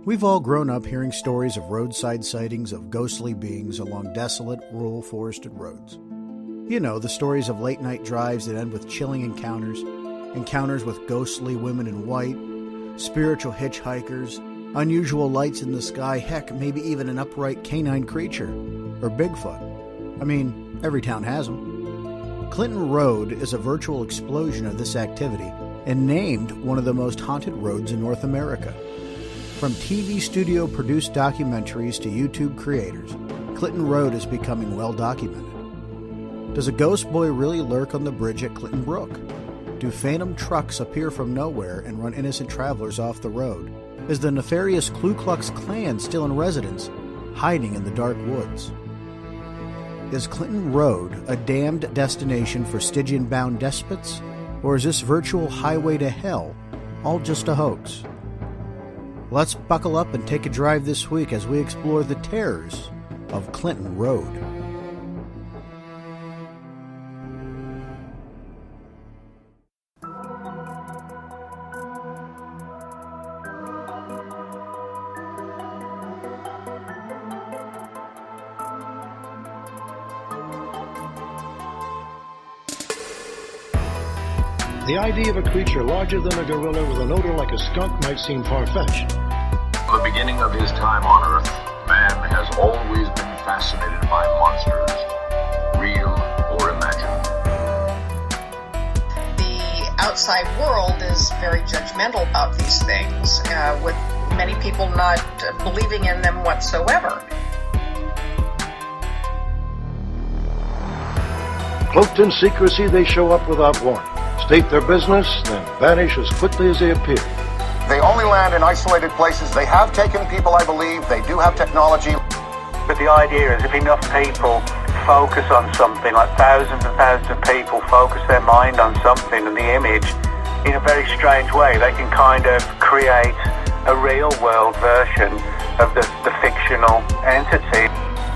We've all grown up hearing stories of roadside sightings of ghostly beings along desolate, rural, forested roads. You know, the stories of late-night drives that end with chilling encounters with ghostly women in white, spiritual hitchhikers, unusual lights in the sky, heck, maybe even an upright canine creature, or Bigfoot. I mean, every town has them. Clinton Road is a virtual explosion of this activity and named one of the most haunted roads in North America. From TV studio-produced documentaries to YouTube creators, Clinton Road is becoming well documented. Does a ghost boy really lurk on the bridge at Clinton Brook? Do phantom trucks appear from nowhere and run innocent travelers off the road? Is the nefarious Ku Klux Klan still in residence, hiding in the dark woods? Is Clinton Road a damned destination for Stygian-bound despots? Or is this virtual highway to hell all just a hoax? Let's buckle up and take a drive this week as we explore the terrors of Clinton Road. The idea of a creature larger than a gorilla with an odor like a skunk might seem far-fetched. From the beginning of his time on Earth, man has always been fascinated by monsters, real or imagined. The outside world is very judgmental about these things, with many people not believing in them whatsoever. Cloaked in secrecy, they show up without warning, state their business, then vanish as quickly as they appear. They only land in isolated places. They have taken people, I believe. They do have technology. But the idea is if enough people focus on something, like thousands and thousands of people focus their mind on something and the image, in a very strange way, they can kind of create a real-world version of the fictional entity.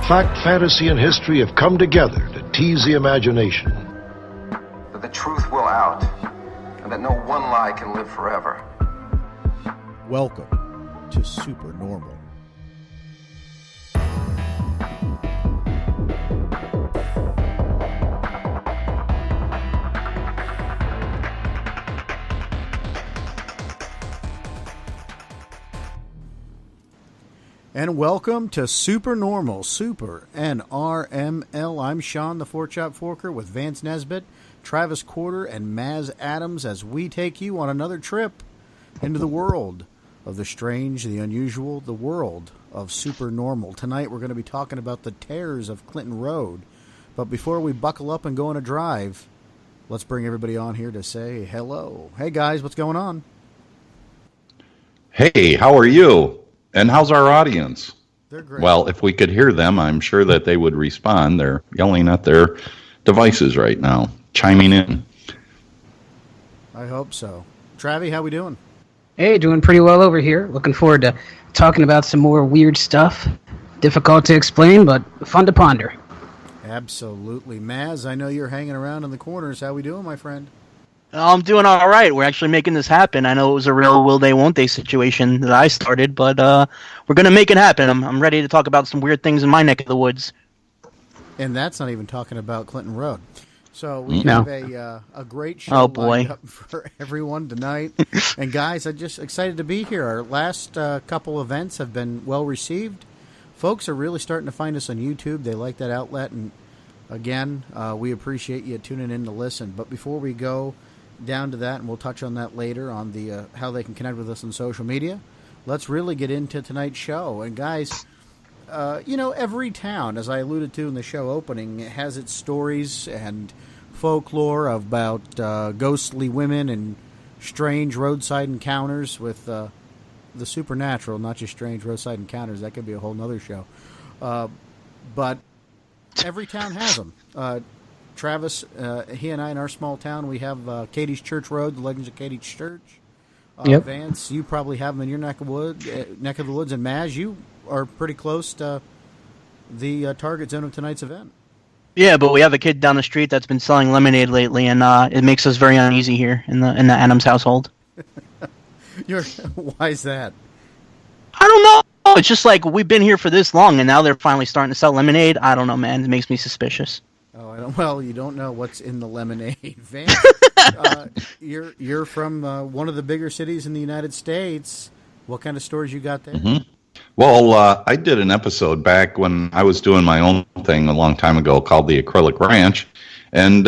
Fact, fantasy, and history have come together to tease the imagination. That the truth will out, and that no one lie can live forever. Welcome to SuperNRML. And welcome to SuperNRML, Super NRML. I'm Sean, the Four-Chop Forker, with Vance Nesbitt, Travis Corter, and Maz Adams as we take you on another trip into the world of the strange, the unusual, the world of SuperNRML. Tonight we're going to be talking about the terrors of Clinton Road. But before we buckle up and go on a drive, let's bring everybody on here to say hello. Hey guys, what's going on? Hey, how are you? And how's our audience? They're great. Well, if we could hear them, I'm sure that they would respond. They're yelling at their devices right now, chiming in. I hope so. Travi, how we doing? Hey, doing pretty well over here. Looking forward to talking about some more weird stuff. Difficult to explain, but fun to ponder. Absolutely. Maz, I know you're hanging around in the corners. How we doing, my friend? I'm doing all right. We're actually making this happen. I know it was a real will they, won't they situation that I started, but we're going to make it happen. I'm ready to talk about some weird things in my neck of the woods. And that's not even talking about Clinton Road. So we have a great show lined up for everyone tonight. And guys, I'm just excited to be here. Our last couple events have been well received. Folks are really starting to find us on YouTube. They like that outlet. And again, we appreciate you tuning in to listen. But before we go down to that, and we'll touch on that later on the how they can connect with us on social media, let's really get into tonight's show. And guys, you know, every town, as I alluded to in the show opening, has its stories and folklore about ghostly women and strange roadside encounters with the supernatural, not just strange roadside encounters. That could be a whole nother show. But every town has them. Travis, he and I in our small town, we have Katie's Church Road, the Legends of Katie's Church. Yep. Vance, you probably have them in your neck of the woods. And Maz, you are pretty close to the target zone of tonight's event. Yeah, but we have a kid down the street that's been selling lemonade lately, and it makes us very uneasy here in the Adams household. Why is that? I don't know. It's just like we've been here for this long, and now they're finally starting to sell lemonade. I don't know, man. It makes me suspicious. Oh, I don't. Well, you don't know what's in the lemonade, Vance. You're from one of the bigger cities in the United States. What kind of stores you got there? Mm-hmm. Well, I did an episode back when I was doing my own thing a long time ago called the Acrylic Ranch, and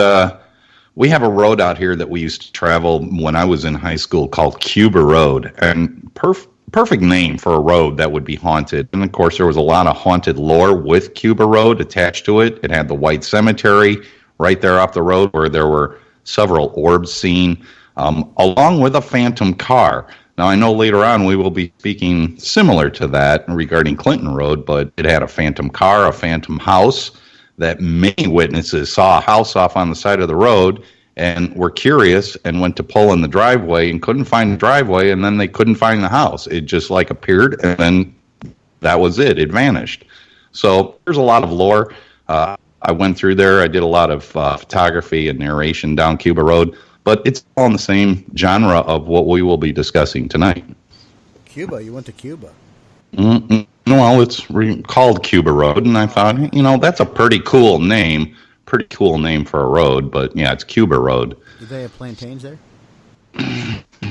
we have a road out here that we used to travel when I was in high school called Cuba Road, and perfect name for a road that would be haunted. And of course, there was a lot of haunted lore with Cuba Road attached to it. It had the White Cemetery right there off the road where there were several orbs seen, along with a phantom car. Now, I know later on we will be speaking similar to that regarding Clinton Road, but it had a phantom car, a phantom house, that many witnesses saw a house off on the side of the road and were curious and went to pull in the driveway and couldn't find the driveway, and then they couldn't find the house. It just like appeared, and then that was it. It vanished. So there's a lot of lore. I went through there. I did a lot of photography and narration down Cuba Road, but it's all in the same genre of what we will be discussing tonight. Cuba? You went to Cuba? Well, it's called Cuba Road, and I thought, that's a pretty cool name. Pretty cool name for a road, but yeah, it's Cuba Road. Do they have plantains there?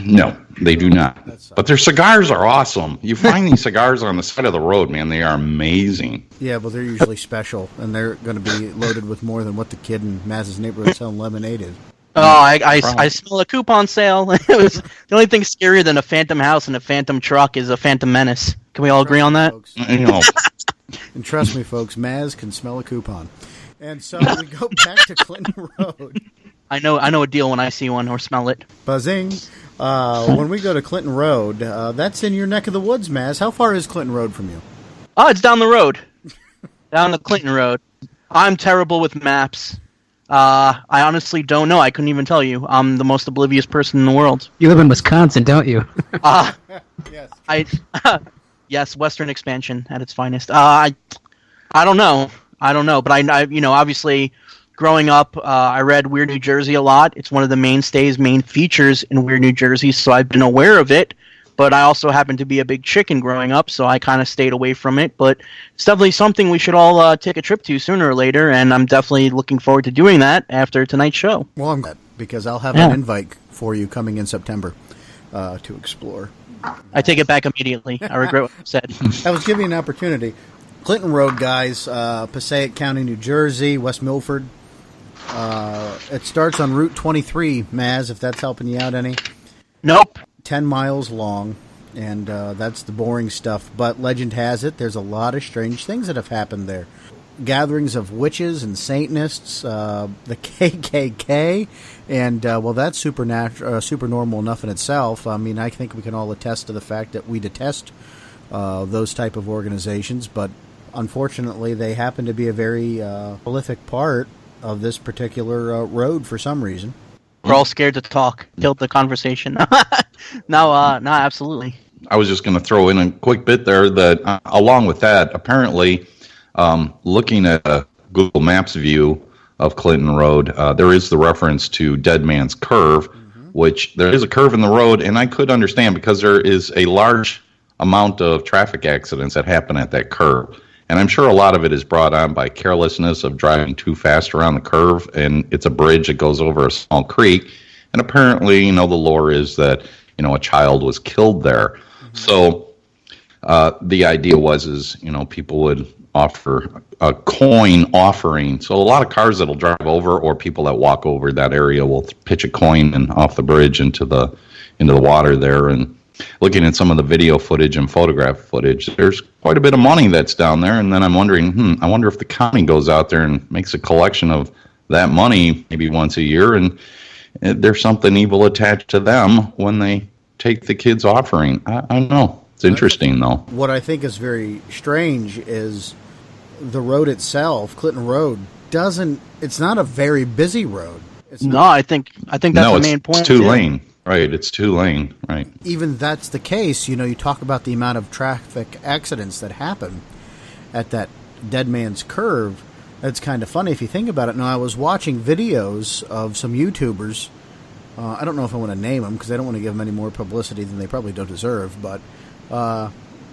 No, they do not. But their cigars are awesome. You find these cigars on the side of the road, man. They are amazing. Yeah, well, they're usually special, and they're going to be loaded with more than what the kid in Maz's neighborhood selling lemonade is. Oh, I smell a coupon sale. The only thing scarier than a phantom house and a phantom truck is a phantom menace. Can we all agree on that? And trust me, folks, Maz can smell a coupon. And so we go back to Clinton Road. I know a deal when I see one or smell it. Buzzing. When we go to Clinton Road, that's in your neck of the woods, Maz. How far is Clinton Road from you? Oh, it's down the road. Down the Clinton Road. I'm terrible with maps. I honestly don't know. I couldn't even tell you. I'm the most oblivious person in the world. You live in Wisconsin, don't you? Yes. Yes, Western expansion at its finest. I don't know. But I obviously, growing up, I read Weird New Jersey a lot. It's one of the main features in Weird New Jersey, so I've been aware of it. But I also happened to be a big chicken growing up, so I kind of stayed away from it. But it's definitely something we should all take a trip to sooner or later, and I'm definitely looking forward to doing that after tonight's show. Well, I'm glad, because I'll have an invite for you coming in September to explore. I take it back immediately. I regret what I said. I was giving you an opportunity. Clinton Road, guys, Passaic County, New Jersey, West Milford. It starts on Route 23, Maz, if that's helping you out any. Nope. 10 miles long, and that's the boring stuff. But legend has it, there's a lot of strange things that have happened there. Gatherings of witches and Satanists, the KKK, and, well, that's super normal enough in itself. I mean, I think we can all attest to the fact that we detest those type of organizations, but unfortunately, they happen to be a very prolific part of this particular road for some reason. We're all scared to talk. Killed the conversation. No, absolutely. I was just going to throw in a quick bit there that, along with that, apparently, looking at a Google Maps view of Clinton Road, there is the reference to Dead Man's Curve, which there is a curve in the road, and I could understand because there is a large amount of traffic accidents that happen at that curve. And I'm sure a lot of it is brought on by carelessness of driving too fast around the curve, and it's a bridge that goes over a small creek. And apparently, the lore is that, a child was killed there. So the idea was people would offer a coin offering. So a lot of cars that'll drive over, or people that walk over that area, will pitch a coin and off the bridge into the water there. And looking at some of the video footage and photograph footage, there's quite a bit of money that's down there. And then I'm wondering, I wonder if the county goes out there and makes a collection of that money maybe once a year, and there's something evil attached to them when they take the kids' offering. I don't know. It's interesting, though. What I think is very strange is the road itself, Clinton Road, it's not a very busy road. I think that's the main point. It's two-lane. Right, it's two-lane, right. Even that's the case, you talk about the amount of traffic accidents that happen at that Dead Man's Curve. That's kind of funny if you think about it. Now, I was watching videos of some YouTubers. I don't know if I want to name them because I don't want to give them any more publicity than they probably don't deserve, but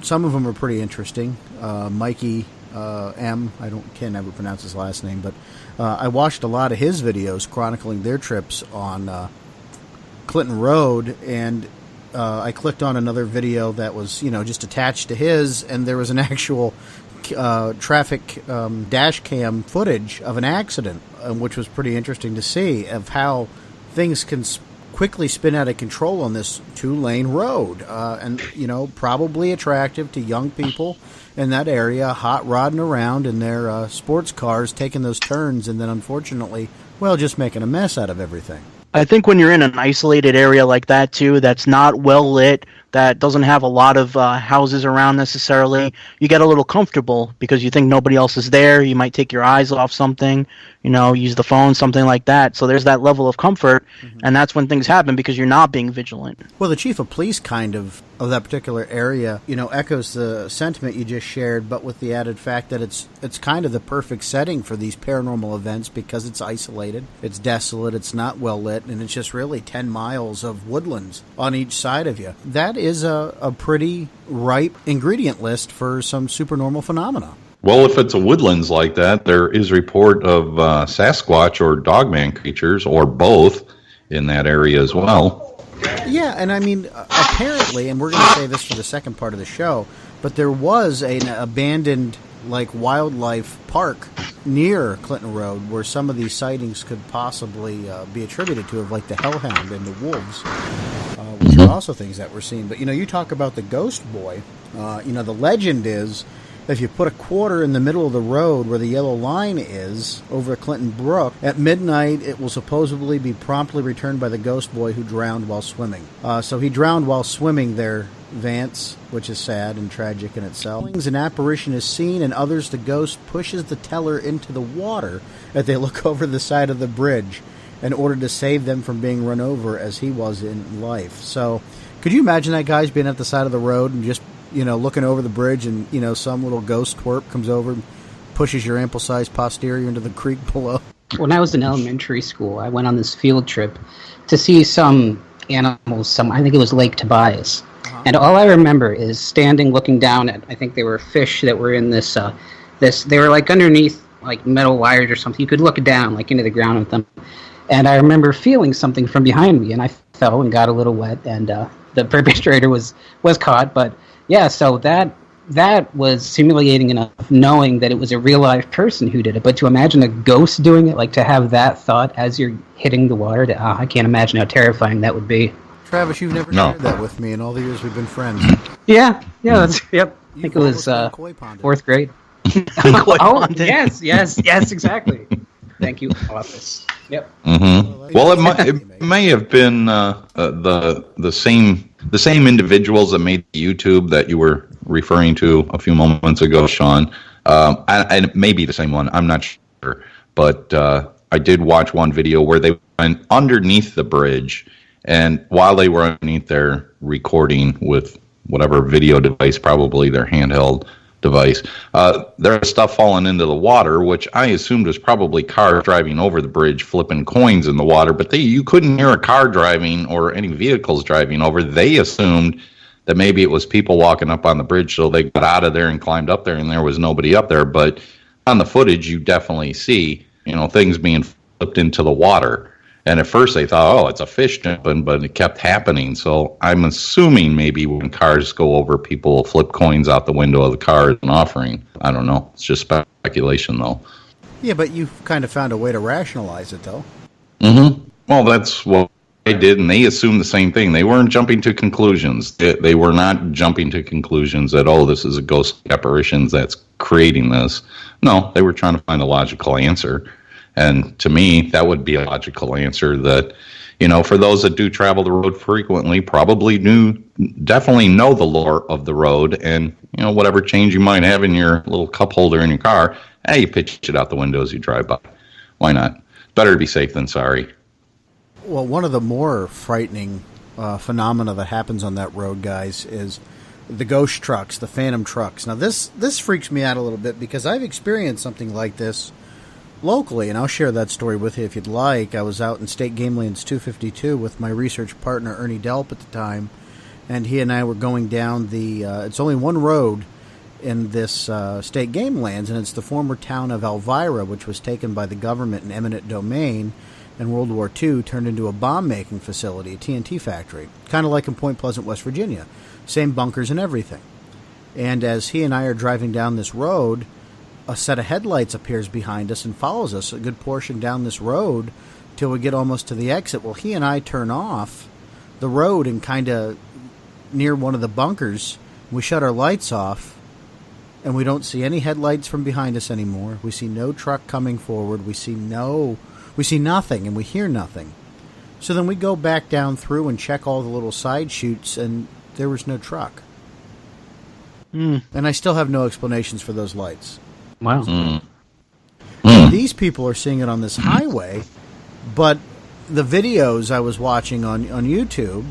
some of them are pretty interesting. Mikey M, can't ever pronounce his last name, but I watched a lot of his videos chronicling their trips on Clinton Road, and I clicked on another video that was, just attached to his, and there was an actual traffic dash cam footage of an accident, which was pretty interesting to see, of how things can quickly spin out of control on this 2-lane road, and probably attractive to young people in that area, hot rodding around in their sports cars, taking those turns, and then unfortunately, just making a mess out of everything. I think when you're in an isolated area like that too, that's not well lit, that doesn't have a lot of houses around necessarily, you get a little comfortable because you think nobody else is there. You might take your eyes off something, use the phone, something like that. So there's that level of comfort, and that's when things happen because you're not being vigilant. Well, the chief of police kind of that particular area, echoes the sentiment you just shared, but with the added fact that it's kind of the perfect setting for these paranormal events because it's isolated, it's desolate, it's not well lit, and it's just really 10 miles of woodlands on each side of you. That is a pretty ripe ingredient list for some supernormal phenomena. Well, if it's a woodlands like that, there is report of Sasquatch or Dogman creatures, or both, in that area as well. Yeah, and I mean, apparently, and we're going to say this for the second part of the show, but there was an abandoned, wildlife park near Clinton Road where some of these sightings could possibly be attributed to, of the hellhound and the wolves, which are also things that we're seeing. But, you talk about the ghost boy. The legend is, if you put a quarter in the middle of the road where the yellow line is, over Clinton Brook, at midnight it will supposedly be promptly returned by the ghost boy who drowned while swimming. So he drowned while swimming there, Vance, which is sad and tragic in itself. An apparition is seen, and others the ghost pushes the teller into the water as they look over the side of the bridge in order to save them from being run over as he was in life. So could you imagine that guy's being at the side of the road and just looking over the bridge, and, some little ghost twerp comes over and pushes your ample-sized posterior into the creek below? When I was in elementary school, I went on this field trip to see some animals. I think it was Lake Tobias. And all I remember is standing looking down at, I think they were fish that were in this, they were underneath metal wires or something. You could look down into the ground with them. And I remember feeling something from behind me, and I fell and got a little wet, and the perpetrator was caught. But yeah, so that was humiliating enough, knowing that it was a real life person who did it. But to imagine a ghost doing it, to have that thought as you're hitting the water, I can't imagine how terrifying that would be. Travis, you've never shared that with me in all the years we've been friends. Yeah, that's yep. I think it was fourth grade. Oh, yes, exactly. Thank you, office. Yep. Mm-hmm. Well, it may have been the same individuals that made YouTube that you were referring to a few moments ago, Sean. And it may be the same one. I'm not sure, but I did watch one video where they went underneath the bridge, and while they were underneath there recording with whatever video device, probably their handheld device, there was stuff falling into the water, which I assumed was probably cars driving over the bridge flipping coins in the water, but you couldn't hear a car driving or any vehicles driving over. They assumed that maybe it was people walking up on the bridge, so they got out of there and climbed up there, and there was nobody up there. But on the footage, you definitely see things being flipped into the water. And at first they thought, it's a fish jumping, but it kept happening. So I'm assuming maybe when cars go over, people will flip coins out the window of the car as an offering. I don't know. It's just speculation, though. Yeah, but you kind of found a way to rationalize it, though. Mm-hmm. Well, that's what they did, and they assumed the same thing. They weren't jumping to conclusions. They were not jumping to conclusions that, this is a ghost apparition that's creating this. No, they were trying to find a logical answer. And to me, that would be a logical answer that, for those that do travel the road frequently, definitely know the lore of the road, and, whatever change you might have in your little cup holder in your car, you pitch it out the window as you drive by. Why not? Better to be safe than sorry. Well, one of the more frightening phenomena that happens on that road, guys, is the ghost trucks, the phantom trucks. Now, this freaks me out a little bit because I've experienced something like this locally, and I'll share that story with you if you'd like. I was out in State Game Lands 252 with my research partner Ernie Delp at the time, and he and I were going down the. It's only one road in this state game lands, and it's the former town of Elvira, which was taken by the government in eminent domain in World War II, turned into a bomb-making facility, a TNT factory, kind of like in Point Pleasant, West Virginia. Same bunkers and everything. And as he and I are driving down this road, a set of headlights appears behind us and follows us a good portion down this road till we get almost to the exit. Well, he and I turn off the road and kind of near one of the bunkers. We shut our lights off, and we don't see any headlights from behind us anymore. We see no truck coming forward. We see nothing, and we hear nothing. So then we go back down through and check all the little side chutes, and there was no truck. And I still have no explanations for those lights. Wow. These people are seeing it on this highway, but the videos I was watching on YouTube,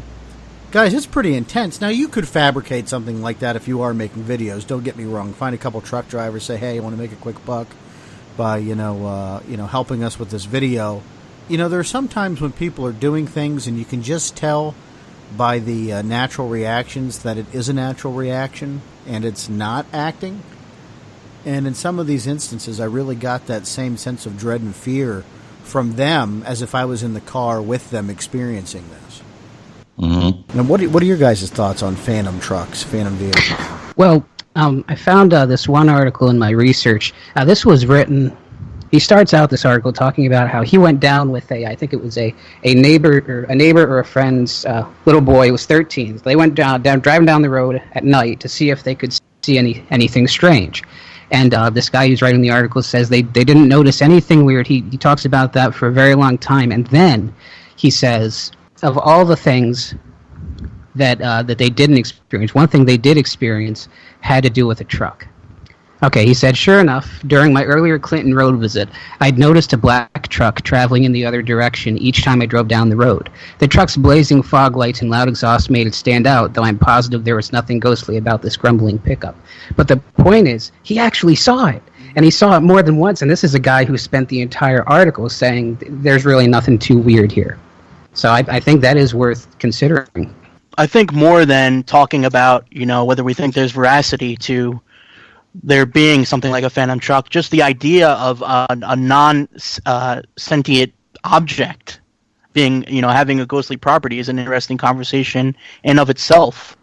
guys, it's pretty intense. Now, you could fabricate something like that if you are making videos. Don't get me wrong. Find a couple truck drivers, say, hey, I want to make a quick buck by, helping us with this video. There are some times when people are doing things and you can just tell by the natural reactions that it is a natural reaction and it's not acting. And in some of these instances, I really got that same sense of dread and fear from them as if I was in the car with them experiencing this. Now, what are your guys' thoughts on phantom trucks, phantom vehicles? Well, I found this one article in my research. This was written. He starts out this article talking about how he went down with I think it was a neighbor or a friend's little boy. He was 13. They went down driving down the road at night to see if they could see anything strange. And this guy who's writing the article says they didn't notice anything weird. He talks about that for a very long time, and then he says of all the things that they didn't experience, one thing they did experience had to do with a truck. Okay, he said, sure enough, during my earlier Clinton Road visit, I'd noticed a black truck traveling in the other direction each time I drove down the road. The truck's blazing fog lights and loud exhaust made it stand out, though I'm positive there was nothing ghostly about this grumbling pickup. But the point is, he actually saw it, and he saw it more than once, and this is a guy who spent the entire article saying there's really nothing too weird here. So I think that is worth considering. I think more than talking about, whether we think there's veracity to there being something like a phantom truck, just the idea of a non-sentient object being, having a ghostly property is an interesting conversation in of itself.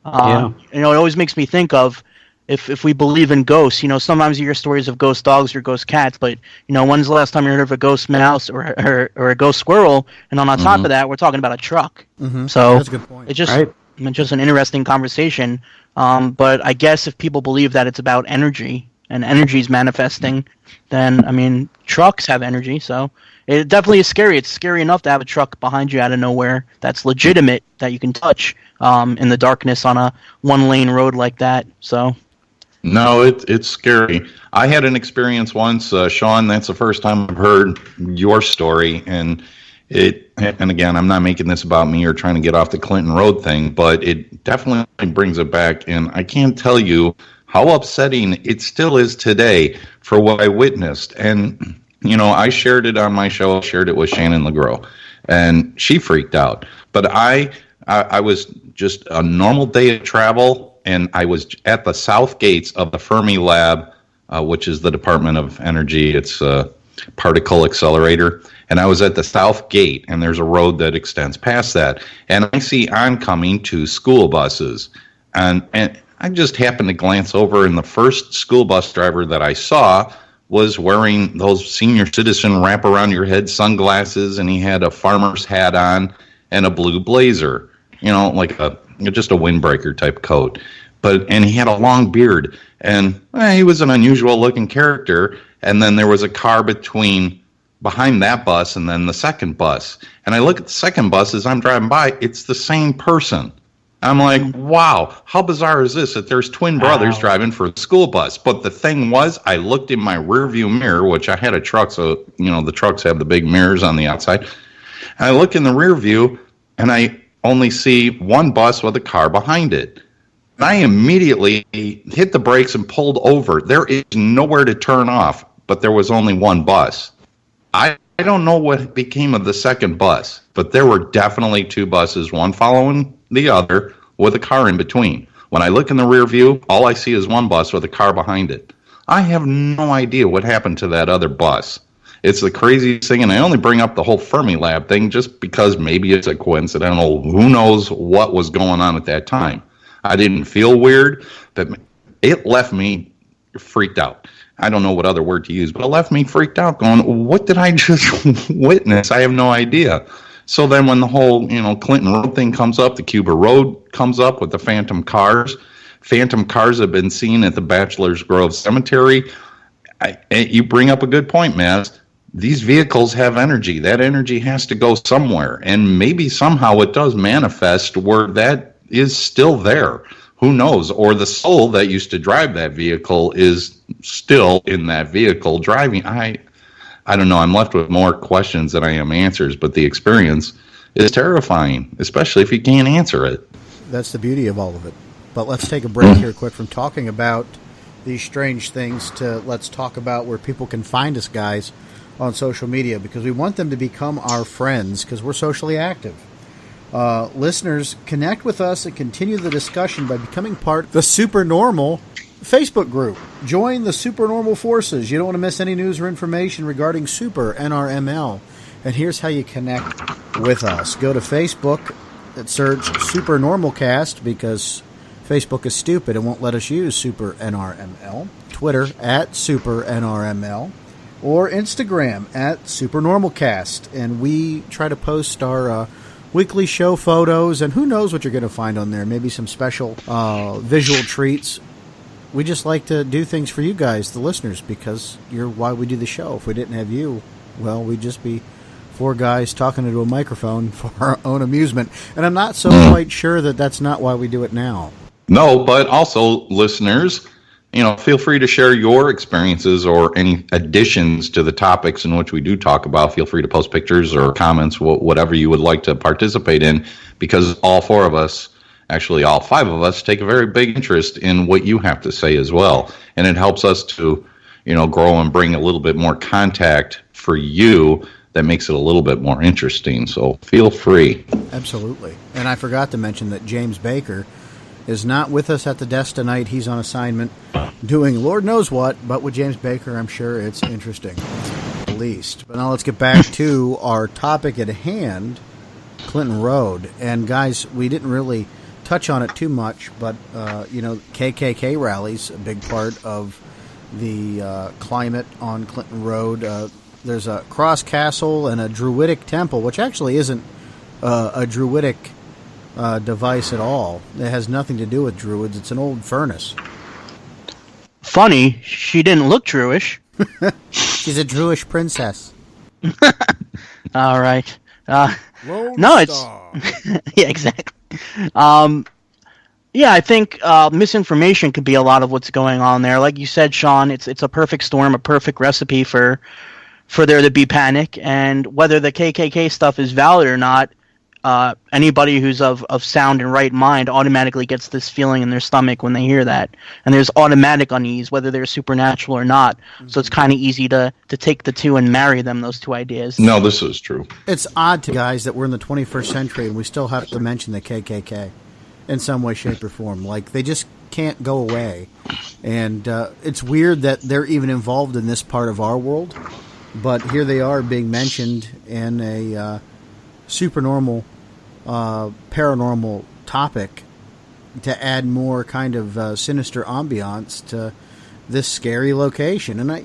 It always makes me think of if we believe in ghosts, sometimes you hear stories of ghost dogs or ghost cats, but, when's the last time you heard of a ghost mouse or a ghost squirrel? And on top of that, we're talking about a truck. So that's a good point. It's just an interesting conversation. But I guess if people believe that it's about energy and energy's manifesting, then, trucks have energy. So it definitely is scary. It's scary enough to have a truck behind you out of nowhere that's legitimate, that you can touch in the darkness on a one-lane road like that. So. No, it's scary. I had an experience once, Sean. That's the first time I've heard your story, and again, I'm not making this about me or trying to get off the Clinton Road thing, but it definitely brings it back, and I can't tell you how upsetting it still is today for what I witnessed. And I shared it on my show, shared it with Shannon LeGros, and she freaked out. But I was just a normal day of travel. And I was at the south gates of the Fermi Lab, which is the Department of Energy. It's a particle accelerator. And I was at the south gate, and there's a road that extends past that. And I see oncoming two school buses. And I just happened to glance over, and the first school bus driver that I saw was wearing those senior citizen wrap-around-your-head sunglasses, and he had a farmer's hat on and a blue blazer, like just a windbreaker type coat, and he had a long beard, and he was an unusual looking character. And then there was a car behind that bus and then the second bus, and I look at the second bus as I'm driving by. It's the same person. I'm like, wow, how bizarre is this that there's twin brothers driving for a school bus? But the thing was, I looked in my rearview mirror, which I had a truck, so the trucks have the big mirrors on the outside, and I look in the rear view and I only see one bus with a car behind it. And I immediately hit the brakes and pulled over. There is nowhere to turn off, but there was only one bus. I don't know what became of the second bus, but there were definitely two buses, one following the other, with a car in between. When I look in the rear view, all I see is one bus with a car behind it. I have no idea what happened to that other bus. It's the craziest thing, and I only bring up the whole Fermilab thing just because maybe it's a coincidental. Who knows what was going on at that time. I didn't feel weird, but it left me freaked out. I don't know what other word to use, but it left me freaked out going, what did I just witness? I have no idea. So then when the whole, Clinton Road thing comes up, the Cuba Road comes up with the phantom cars. Phantom cars have been seen at the Bachelor's Grove Cemetery. You bring up a good point, Maz. These vehicles have energy. That energy has to go somewhere. And maybe somehow it does manifest where that is still there. Who knows? Or the soul that used to drive that vehicle is still in that vehicle driving. I don't know. I'm left with more questions than I am answers, but the experience is terrifying, especially if you can't answer it. That's the beauty of all of it. But let's take a break here quick from talking about these strange things to let's talk about where people can find us, guys, on social media, because we want them to become our friends because we're socially active. Listeners, connect with us and continue the discussion by becoming part of the SuperNormal Facebook group. Join the SuperNRML Forces. You don't want to miss any news or information regarding SuperNRML. And here's how you connect with us. Go to Facebook and search SuperNormalCast because Facebook is stupid and won't let us use SuperNRML. Twitter at SuperNRML. Or Instagram at SuperNormalCast. And we try to post our weekly show photos, and who knows what you're going to find on there. Maybe some special visual treats. We just like to do things for you guys, the listeners, because you're why we do the show. If we didn't have you, well, we'd just be four guys talking into a microphone for our own amusement. And I'm not so quite sure that that's not why we do it now. No, but also, listeners, feel free to share your experiences or any additions to the topics in which we do talk about. Feel free to post pictures or comments, whatever you would like to participate in, because all four of us, actually all five of us, take a very big interest in what you have to say as well. And it helps us to, grow and bring a little bit more contact for you that makes it a little bit more interesting. So feel free. Absolutely. And I forgot to mention that James Baker is not with us at the desk tonight. He's on assignment doing Lord knows what, but with James Baker, I'm sure it's interesting, at least. But now let's get back to our topic at hand, Clinton Road. And guys, we didn't really touch on it too much, but, KKK rallies, a big part of the climate on Clinton Road. There's a cross castle and a druidic temple, which actually isn't a druidic device at all. It has nothing to do with druids. It's an old furnace. Funny, she didn't look Druish. She's a Druish princess. All right. Lone no, Star. It's yeah, exactly. I think misinformation could be a lot of what's going on there. Like you said, Sean, it's a perfect storm, a perfect recipe for there to be panic. And whether the KKK stuff is valid or not, anybody who's of sound and right mind automatically gets this feeling in their stomach when they hear that. And there's automatic unease, whether they're supernatural or not. Mm-hmm. So it's kind of easy to take the two and marry them, those two ideas. No, this is true. It's odd to guys that we're in the 21st century and we still have to mention the KKK in some way, shape, or form. Like, they just can't go away. And it's weird that they're even involved in this part of our world. But here they are being mentioned in a supernormal paranormal topic to add more kind of sinister ambiance to this scary location. And I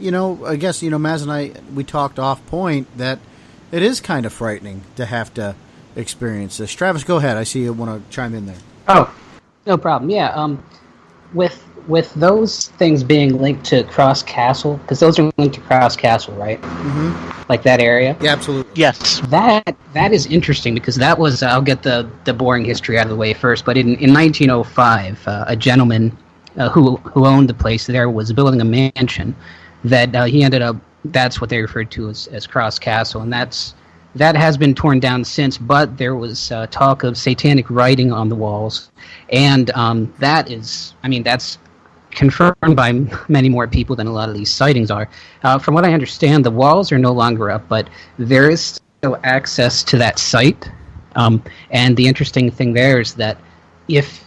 guess Maz and I, we talked off point that it is kind of frightening to have to experience this. Travis, go ahead. I see you want to chime in there. Oh, no problem. Yeah. With those things being linked to Cross Castle, because those are linked to Cross Castle, right? Mm-hmm. Like that area? Yeah, absolutely. Yes. That is interesting because that was, I'll get the boring history out of the way first, but in 1905, a gentleman who owned the place there was building a mansion that he ended up, that's what they referred to as Cross Castle, and that has been torn down since, but there was talk of satanic writing on the walls, and that's confirmed by many more people than a lot of these sightings are. From what I understand, the walls are no longer up, but there is still access to that site. And the interesting thing there is that if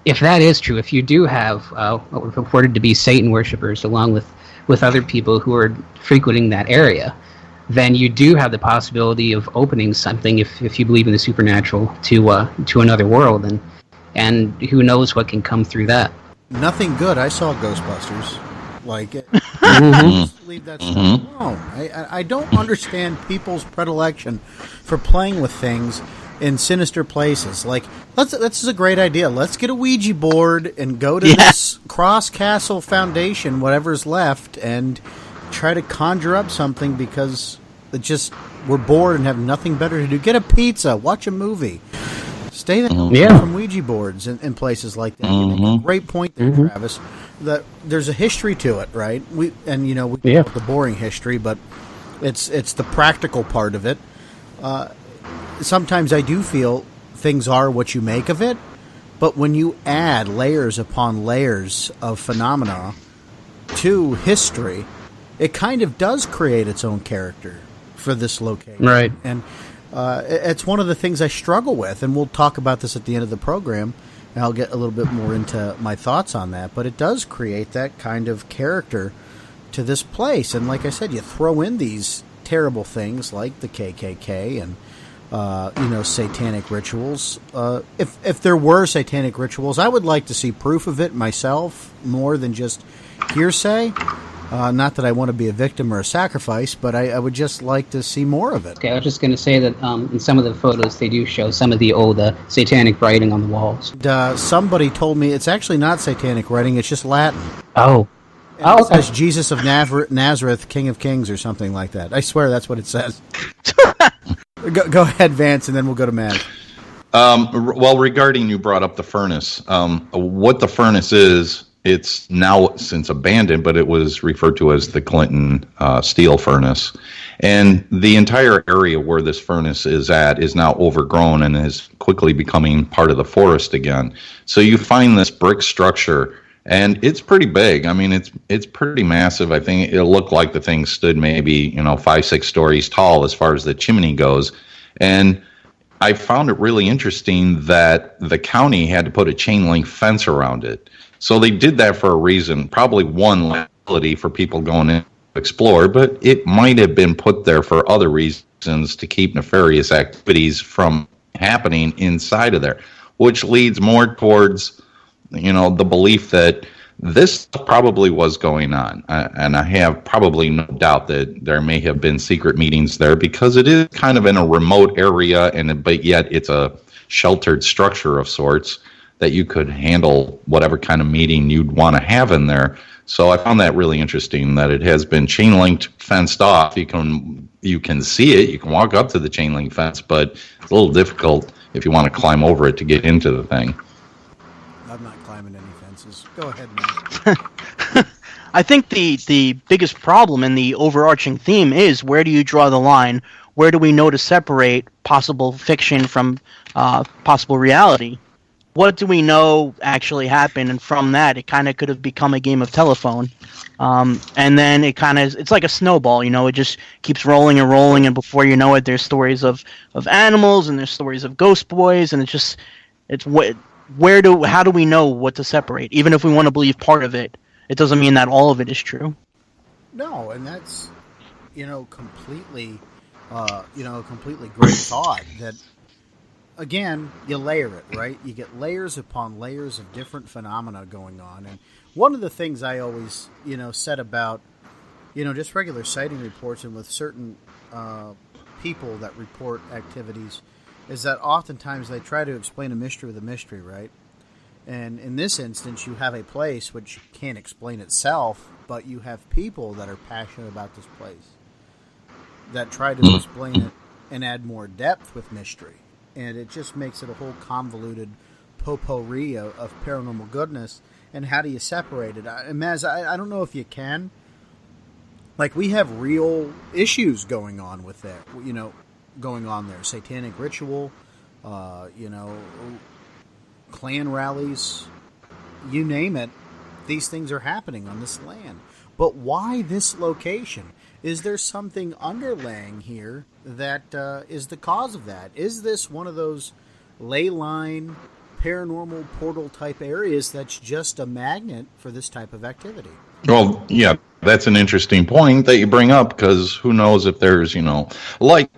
that is true, if you do have what were purported to be Satan worshippers along with other people who are frequenting that area, then you do have the possibility of opening something, if you believe in the supernatural, to another world, and who knows what can come through that. Nothing good. I saw Ghostbusters. Like, leave that stuff alone. I don't understand people's predilection for playing with things in sinister places. Like, this is a great idea. Let's get a Ouija board and go to this Cross Castle Foundation, whatever's left, and try to conjure up something because we're bored and have nothing better to do. Get a pizza, watch a movie. Stay from Ouija boards in places like that. You make a great point there, Travis. That there's a history to it, right? We have the boring history, but it's the practical part of it. Sometimes I do feel things are what you make of it, but when you add layers upon layers of phenomena to history, it kind of does create its own character for this location. Right. And it's one of the things I struggle with, and we'll talk about this at the end of the program, and I'll get a little bit more into my thoughts on that, but it does create that kind of character to this place. And like I said, you throw in these terrible things like the KKK and satanic rituals. If there were satanic rituals, I would like to see proof of it myself more than just hearsay. Not that I want to be a victim or a sacrifice, but I would just like to see more of it. Okay, I was just going to say that in some of the photos they do show some of the old satanic writing on the walls. Somebody told me it's actually not satanic writing, it's just Latin. Oh. It says Jesus of Nazareth, King of Kings, or something like that. I swear that's what it says. Go ahead, Vance, and then we'll go to Matt. Well, regarding, you brought up the furnace. What the furnace is, it's now since abandoned, but it was referred to as the Clinton steel furnace. And the entire area where this furnace is at is now overgrown and is quickly becoming part of the forest again. So you find this brick structure, and it's pretty big. I mean, it's pretty massive. I think it looked like the thing stood maybe 5-6 stories tall as far as the chimney goes. And I found it really interesting that the county had to put a chain link fence around it. So they did that for a reason, probably one, liability for people going in to explore, but it might have been put there for other reasons to keep nefarious activities from happening inside of there, which leads more towards, the belief that this probably was going on. And I have probably no doubt that there may have been secret meetings there because it is kind of in a remote area, but yet it's a sheltered structure of sorts that you could handle whatever kind of meeting you'd want to have in there. So I found that really interesting that it has been chain linked, fenced off. You can see it, you can walk up to the chain link fence, but it's a little difficult if you want to climb over it to get into the thing. I'm not climbing any fences. Go ahead, Matt. I think the biggest problem and the overarching theme is, where do you draw the line? Where do we know to separate possible fiction from possible reality? What do we know actually happened? And from that, it kind of could have become a game of telephone. And then it's like a snowball, it just keeps rolling and rolling. And before you know it, there's stories of animals and there's stories of ghost boys. And how do we know what to separate? Even if we want to believe part of it, it doesn't mean that all of it is true. No, and that's, completely great thought that, again, you layer it, right? You get layers upon layers of different phenomena going on. And one of the things I always, said about, just regular sighting reports and with certain people that report activities is that oftentimes they try to explain a mystery with a mystery, right? And in this instance, you have a place which can't explain itself, but you have people that are passionate about this place that try to explain it and add more depth with mystery. And it just makes it a whole convoluted potpourri of paranormal goodness. And how do you separate it? Maz, I don't know if you can. Like, we have real issues going on with that, going on there. Satanic ritual, Klan rallies, you name it. These things are happening on this land. But why this location? Is there something underlaying here that is the cause of that? Is this one of those ley line paranormal portal type areas that's just a magnet for this type of activity. Well, yeah, that's an interesting point that you bring up, because who knows if there's, like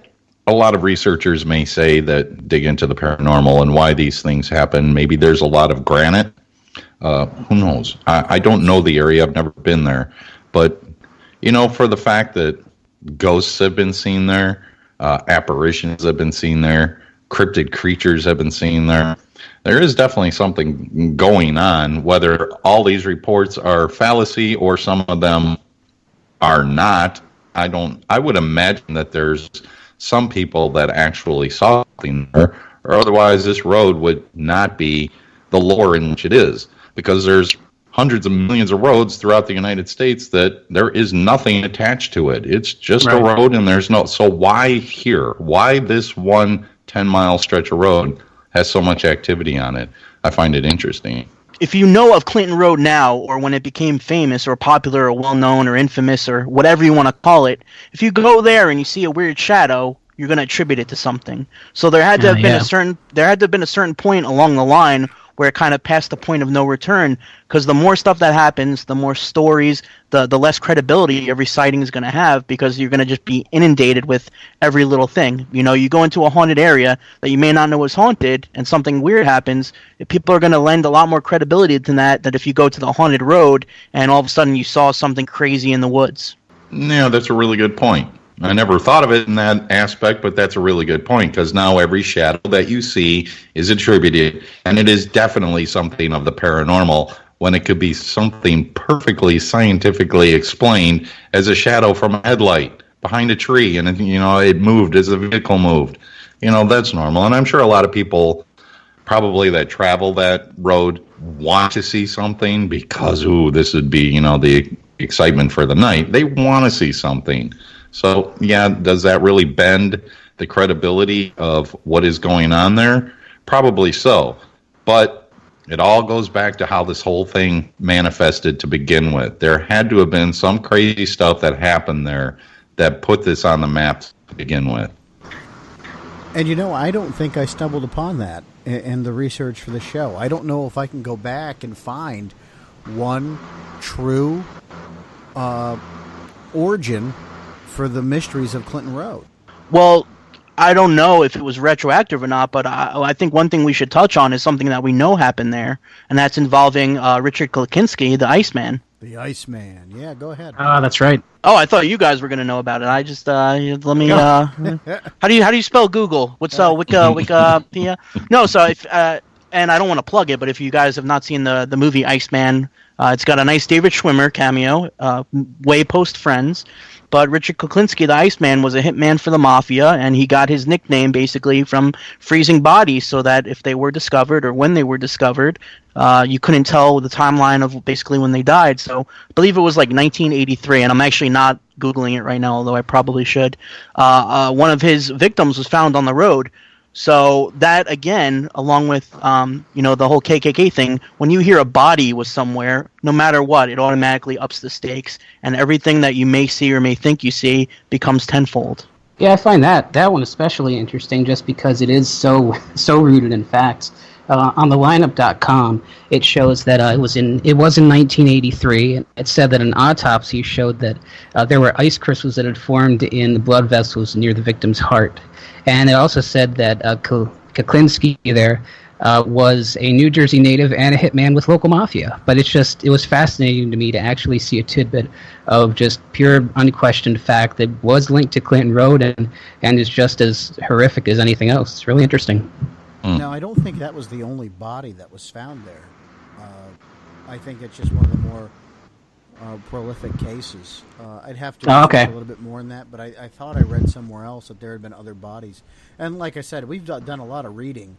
a lot of researchers may say that dig into the paranormal and why these things happen. Maybe there's a lot of granite. Who knows? I don't know the area. I've never been there. But, for the fact that ghosts have been seen there, apparitions have been seen there, cryptid creatures have been seen there, there is definitely something going on. Whether all these reports are fallacy or some of them are not, I would imagine that there's some people that actually saw something there, or otherwise this road would not be the lore in which it is, because there's hundreds of millions of roads throughout the United States that there is nothing attached to it. It's just a road, and there's no... So why here? Why this 10-mile stretch of road has so much activity on it? I find it interesting. If you know of Clinton Road now, or when it became famous or popular or well-known or infamous or whatever you want to call it, if you go there and you see a weird shadow, you're going to attribute it to something. So there had to have been a certain point along the line where it kind of passed the point of no return, because the more stuff that happens, the more stories, the less credibility every sighting is going to have, because you're going to just be inundated with every little thing. You go into a haunted area that you may not know is haunted, and something weird happens, people are going to lend a lot more credibility to that if you go to the haunted road and all of a sudden you saw something crazy in the woods. Yeah, that's a really good point. I never thought of it in that aspect, but that's a really good point, because now every shadow that you see is attributed, and it is definitely something of the paranormal, when it could be something perfectly scientifically explained as a shadow from a headlight behind a tree, and it moved as the vehicle moved. That's normal, and I'm sure a lot of people probably that travel that road want to see something because, this would be, the excitement for the night. They want to see something. So, yeah, does that really bend the credibility of what is going on there? Probably so. But it all goes back to how this whole thing manifested to begin with. There had to have been some crazy stuff that happened there that put this on the map to begin with. And I don't think I stumbled upon that in the research for the show. I don't know if I can go back and find one true origin for the mysteries of Clinton Road. Well, I don't know if it was retroactive or not, but I think one thing we should touch on is something that we know happened there, and that's involving Richard Klikinski, the Iceman. The Iceman. Yeah, go ahead. That's right. Oh, I thought you guys were going to know about it. I just let me. How do you spell Google? What's Wikipedia? No, so if and I don't want to plug it, but if you guys have not seen the movie Iceman, it's got a nice David Schwimmer cameo, way post Friends. But Richard Klikinski, the Iceman, was a hitman for the mafia, and he got his nickname basically from freezing bodies, so that if they were discovered or when they were discovered, you couldn't tell the timeline of basically when they died. So I believe it was like 1983, and I'm actually not Googling it right now, although I probably should. One of his victims was found on the road. So that, again, along with the whole KKK thing, when you hear a body was somewhere, no matter what, it automatically ups the stakes, and everything that you may see or may think you see becomes tenfold. Yeah, I find that one especially interesting, just because it is so rooted in facts. On the lineup.com, it shows that it was in 1983, and it said that an autopsy showed that there were ice crystals that had formed in the blood vessels near the victim's heart. And it also said that Klikinski there was a New Jersey native and a hitman with local mafia. But it was fascinating to me to actually see a tidbit of just pure, unquestioned fact that was linked to Clinton Road and is just as horrific as anything else. It's really interesting. Now, I don't think that was the only body that was found there. I think it's just one of the more prolific cases. I'd have to look a little bit more in that, but I thought I read somewhere else that there had been other bodies. And like I said, we've done a lot of reading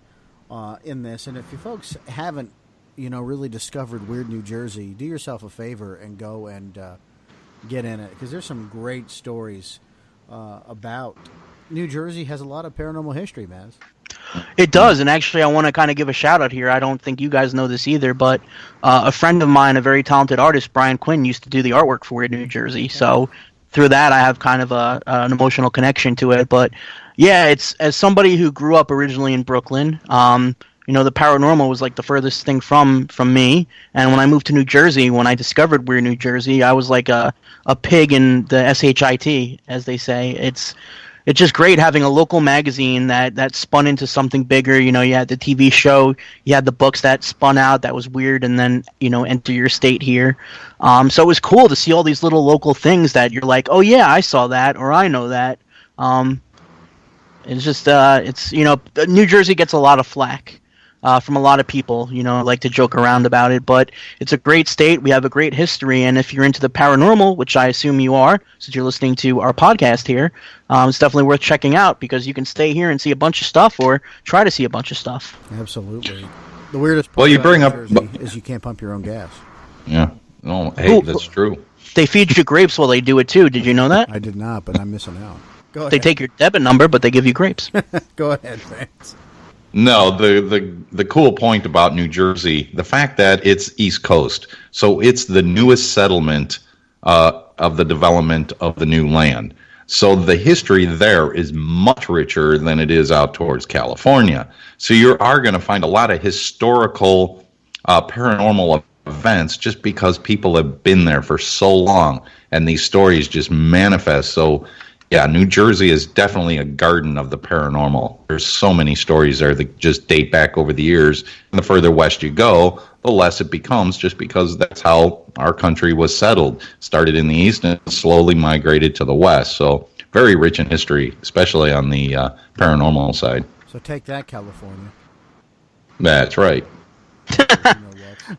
in this, and if you folks haven't, really discovered Weird New Jersey, do yourself a favor and go and get in it, because there's some great stories about New Jersey. Has a lot of paranormal history, Maz. It does, and actually I want to kind of give a shout out here. I don't think you guys know this either, but a friend of mine, a very talented artist, Brian Quinn, used to do the artwork for Weird New Jersey. So through that, I have kind of an emotional connection to it. But yeah, it's as somebody who grew up originally in Brooklyn, the paranormal was like the furthest thing from me. And when I moved to New Jersey, when I discovered Weird New Jersey, I was like a pig in the SHIT, as they say. It's just great having a local magazine that spun into something bigger. You had the TV show, you had the books that spun out that was weird, and then Enter Your State here. So it was cool to see all these little local things that you're like, oh yeah, I saw that, or I know that. It's just New Jersey gets a lot of flack from a lot of people, like to joke around about it, but it's a great state. We have a great history, and if you're into the paranormal, which I assume you are, since you're listening to our podcast here, it's definitely worth checking out because you can stay here and see a bunch of stuff, or try to see a bunch of stuff. Absolutely. The weirdest part is you can't pump your own gas. Yeah. Oh, hey, that's true. They feed you grapes while they do it too. Did you know that? I did not, but I'm missing out. Go ahead. They take your debit number, but they give you grapes. Go ahead, Vance. No, the cool point about New Jersey, the fact that it's East Coast, so it's the newest settlement of the development of the new land. So the history there is much richer than it is out towards California. So you are going to find a lot of historical paranormal events just because people have been there for so long, and these stories just manifest. So yeah, New Jersey is definitely a garden of the paranormal. There's so many stories there that just date back over the years. And the further west you go, the less it becomes, just because that's how our country was settled. Started in the east and slowly migrated to the west. So very rich in history, especially on the paranormal side. So take that, California. That's right.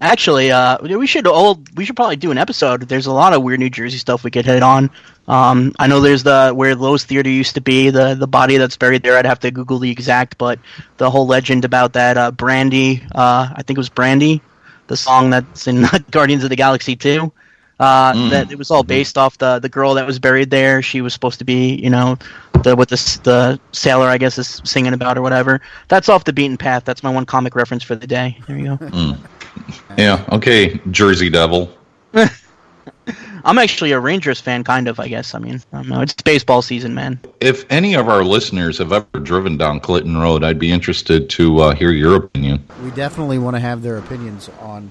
Actually, we should probably do an episode. There's a lot of weird New Jersey stuff we could hit on. I know there's where Lowe's Theater used to be, the body that's buried there. I'd have to Google the exact, but the whole legend about that Brandy, I think it was Brandy, the song that's in Guardians of the Galaxy 2. That it was all based off the girl that was buried there. She was supposed to be, the sailor, I guess, is singing about or whatever. That's off the beaten path. That's my one comic reference for the day. There you go. Yeah, okay, Jersey Devil. I'm actually a Rangers fan, kind of, I guess. I mean, I don't know. It's baseball season, man. If any of our listeners have ever driven down Clinton Road, I'd be interested to hear your opinion. We definitely want to have their opinions on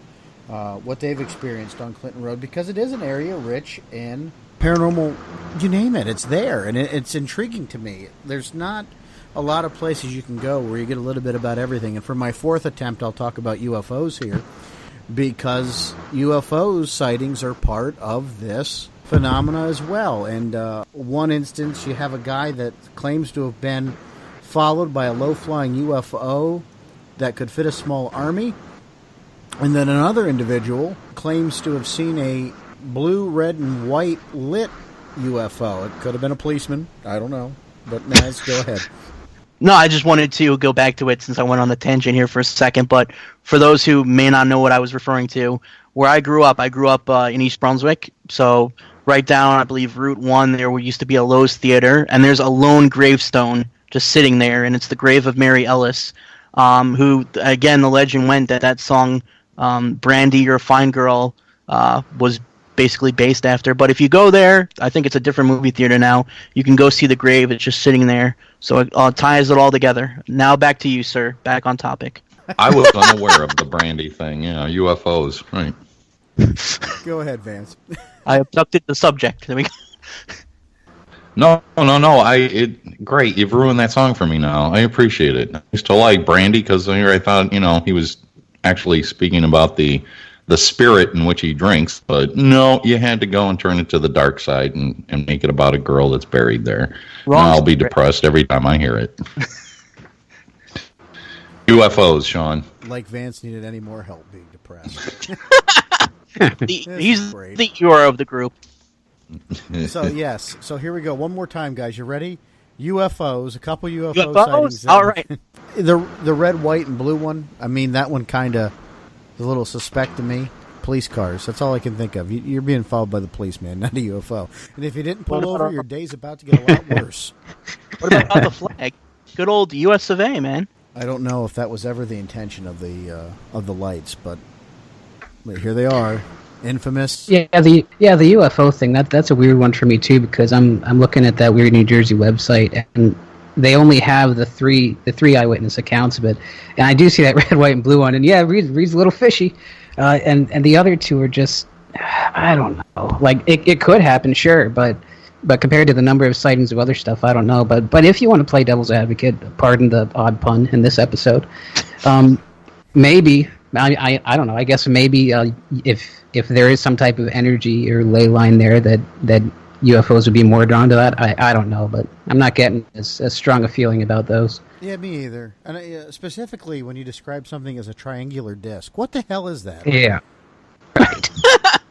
what they've experienced on Clinton Road, because it is an area rich in paranormal, you name it, it's there, and it's intriguing to me. There's not a lot of places you can go where you get a little bit about everything, and for my fourth attempt, I'll talk about UFOs here, because UFO sightings are part of this phenomena as well. And one instance, you have a guy that claims to have been followed by a low-flying UFO that could fit a small army. And then another individual claims to have seen a blue, red, and white lit UFO. It could have been a policeman. I don't know. But Naz, go ahead. No, I just wanted to go back to it since I went on the tangent here for a second. But for those who may not know what I was referring to, where I grew up in East Brunswick. So right down, I believe, Route 1, there used to be a Lowe's Theater. And there's a lone gravestone just sitting there. And it's the grave of Mary Ellis, who, again, the legend went that song, Brandy, You're a Fine Girl, was basically based after. But if you go there, I think it's a different movie theater now, you can go see the grave. It's just sitting there. So it ties it all together. Now back to you, sir. Back on topic. I was unaware of the Brandy thing. Yeah, UFOs. Right. Go ahead, Vance. I abducted the subject. There we go. No. Great. You've ruined that song for me now. I appreciate it. I used to like Brandy because I thought, he was actually speaking about the spirit in which he drinks. But no, you had to go and turn it to the dark side and make it about a girl that's buried there. I'll be depressed every time I hear it. UFOs, Sean. Like Vance needed any more help being depressed. He's the hero of the group. So, yes. So, here we go. One more time, guys. You ready? UFOs. A couple UFO sightings. All right. The red, white, and blue one, I mean, that one kind of is a little suspect to me. Police cars. That's all I can think of. You're being followed by the police, man, not a UFO. And if you didn't pull over, your day's about to get a lot worse. What about the flag? Good old U.S. of A., man. I don't know if that was ever the intention of the lights, but here they are. Infamous. Yeah, the UFO thing, that's a weird one for me too, because I'm looking at that weird New Jersey website, and they only have the three eyewitness accounts of it, and I do see that red, white, and blue one, and yeah, reads a little fishy, and the other two are just, I don't know. Like it could happen, sure, but compared to the number of sightings of other stuff, I don't know. But if you want to play devil's advocate, pardon the odd pun in this episode, maybe I don't know. I guess maybe if there is some type of energy or ley line there that UFOs would be more drawn to that. I don't know, but I'm not getting as strong a feeling about those. Yeah, me either. And specifically when you describe something as a triangular disc, what the hell is that? Yeah. Right.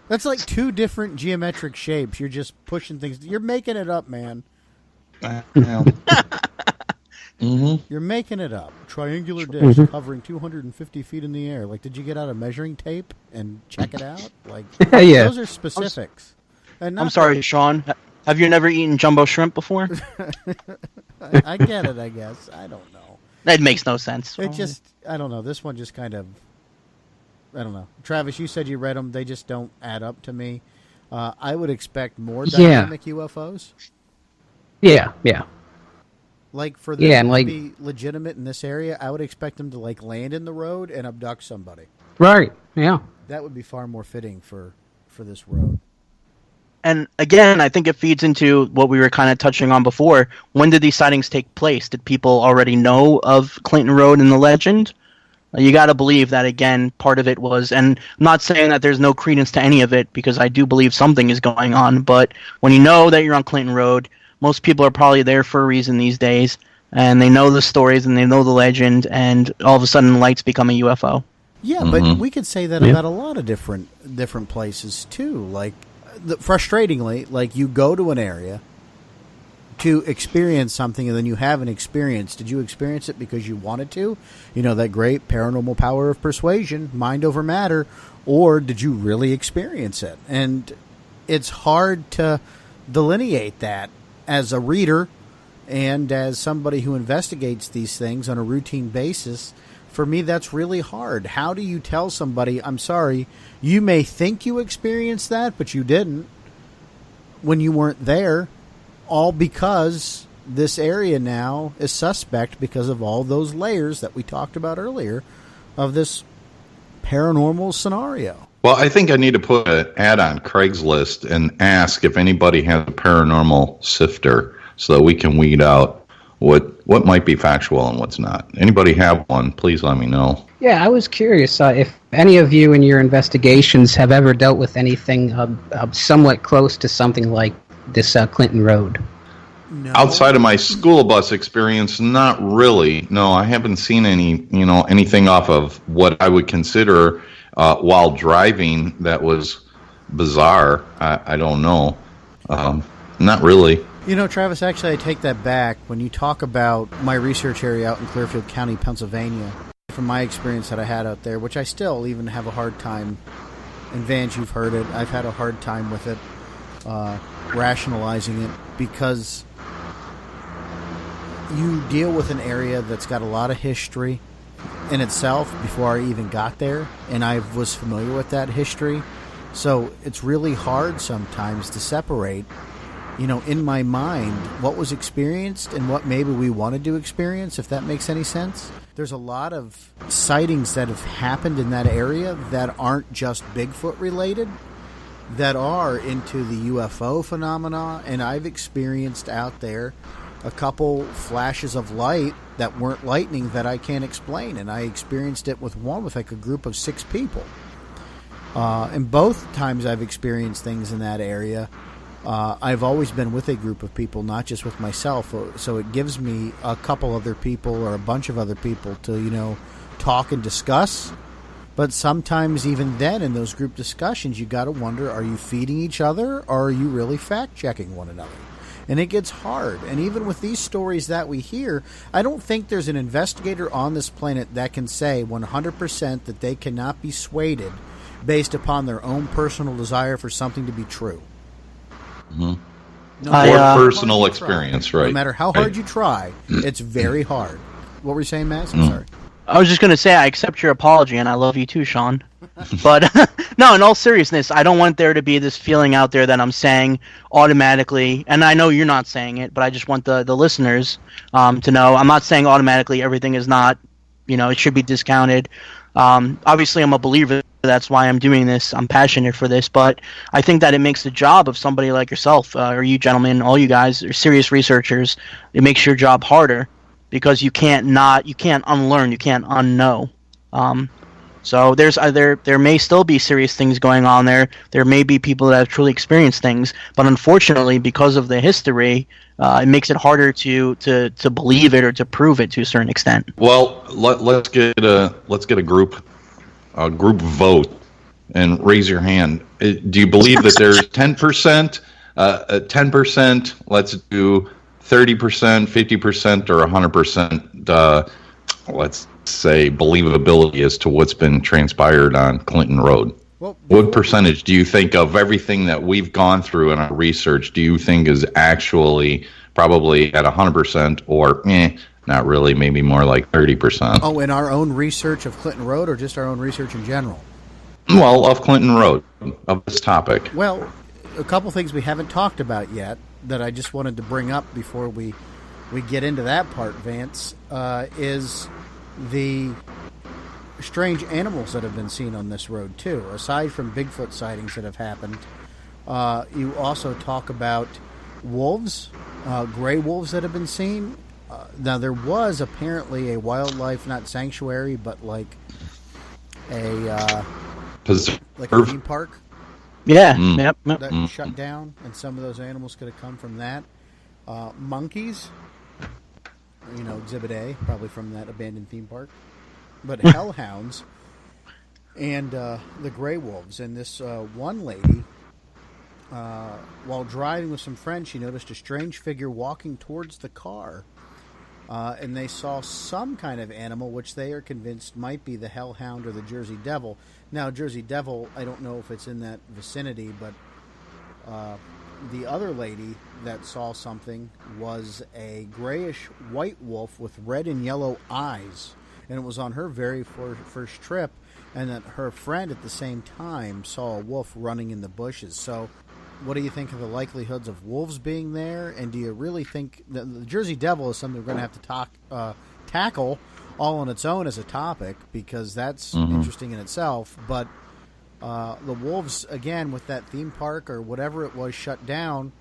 That's like two different geometric shapes. You're just pushing things. You're making it up, man. You're making it up. Triangular disc hovering 250 feet in the air. Like, did you get out a measuring tape and check it out? Like, yeah. Those are specifics. I'm sorry, Sean. Have you never eaten jumbo shrimp before? I get it, I guess. I don't know. That makes no sense. It just, I don't know. This one just kind of, I don't know. Travis, you said you read them. They just don't add up to me. I would expect more dynamic UFOs. Yeah. Like, for this to be legitimate in this area, I would expect them to, like, land in the road and abduct somebody. Right, yeah. That would be far more fitting for this road. And again, I think it feeds into what we were kind of touching on before. When did these sightings take place? Did people already know of Clinton Road and the legend? You got to believe that, again, part of it was, and I'm not saying that there's no credence to any of it, because I do believe something is going on, but when you know that you're on Clinton Road, most people are probably there for a reason these days, and they know the stories and they know the legend, and all of a sudden lights become a UFO. Yeah, but we could say that about a lot of different places, too. Like, frustratingly, like, you go to an area to experience something and then you have an experience. Did you experience it because you wanted to? You know, that great paranormal power of persuasion, mind over matter, or did you really experience it? And it's hard to delineate that as a reader and as somebody who investigates these things on a routine basis. For me, that's really hard. How do you tell somebody, I'm sorry, you may think you experienced that, but you didn't when you weren't there, all because this area now is suspect because of all those layers that we talked about earlier of this paranormal scenario. Well, I think I need to put an ad on Craigslist and ask if anybody has a paranormal sifter so that we can weed out what might be factual and what's not. Anybody have one, please let me know. Yeah, I was curious if any of you in your investigations have ever dealt with anything somewhat close to something like this Clinton Road. No. Outside of my school bus experience, not really. No, I haven't seen anything off of what I would consider while driving that was bizarre. I don't know. Not really. You know, Travis, actually, I take that back. When you talk about my research area out in Clearfield County, Pennsylvania, from my experience that I had out there, which I still even have a hard time, and Vance, you've heard it, I've had a hard time with it, rationalizing it, because you deal with an area that's got a lot of history in itself before I even got there, and I was familiar with that history. So it's really hard sometimes to separate, in my mind, what was experienced and what maybe we wanted to experience, if that makes any sense. There's a lot of sightings that have happened in that area that aren't just Bigfoot related, that are into the UFO phenomena, and I've experienced out there a couple flashes of light that weren't lightning that I can't explain, and I experienced it with like a group of 6 people. And both times I've experienced things in that area, I've always been with a group of people, not just with myself, so it gives me a couple other people or a bunch of other people to, talk and discuss. But sometimes even then in those group discussions, you got to wonder, are you feeding each other or are you really fact-checking one another? And it gets hard. And even with these stories that we hear, I don't think there's an investigator on this planet that can say 100% that they cannot be swayed based upon their own personal desire for something to be true. Mm-hmm. Or personal experience, right? No matter how hard you try, it's very hard. What were you saying, Matt? I'm sorry. I was just going to say, I accept your apology, and I love you too, Sean. But no, in all seriousness, I don't want there to be this feeling out there that I'm saying automatically, and I know you're not saying it, but I just want the listeners to know I'm not saying automatically everything is not, it should be discounted. Obviously, I'm a believer. That's why I'm doing this. I'm passionate for this, but I think that it makes the job of somebody like yourself, or you gentlemen, all you guys are serious researchers. It makes your job harder because you can't unlearn, you can't unknow. So there may still be serious things going on there. There may be people that have truly experienced things, but unfortunately, because of the history, it makes it harder to believe it or to prove it to a certain extent. Well, let's get a group vote and raise your hand. Do you believe that there's 10%, 10%? Let's do 30%, 50%, or 100%. Let's say believability as to what's been transpired on Clinton Road. Well, what percentage do you think of everything that we've gone through in our research do you think is actually probably at 100% or not really, maybe more like 30%? Oh, in our own research of Clinton Road or just our own research in general? Well, of Clinton Road, of this topic. Well, a couple things we haven't talked about yet that I just wanted to bring up before we get into that part, Vance, is the strange animals that have been seen on this road, too. Aside from Bigfoot sightings that have happened, you also talk about wolves, gray wolves that have been seen. Now, there was apparently a wildlife, not sanctuary, but like a theme park. Yeah, yep. That shut down, and some of those animals could have come from that. Monkeys, Exhibit A, probably from that abandoned theme park. But hellhounds and the gray wolves. And this one lady, while driving with some friends, she noticed a strange figure walking towards the car. And they saw some kind of animal, which they are convinced might be the hellhound or the Jersey Devil. Now, Jersey Devil, I don't know if it's in that vicinity, but the other lady that saw something was a grayish white wolf with red and yellow eyes. And it was on her very first trip, and that her friend at the same time saw a wolf running in the bushes. So what do you think of the likelihoods of wolves being there? And do you really think the Jersey Devil is something we're going to have to tackle all on its own as a topic, because that's interesting in itself. But the wolves, again, with that theme park or whatever it was shut down,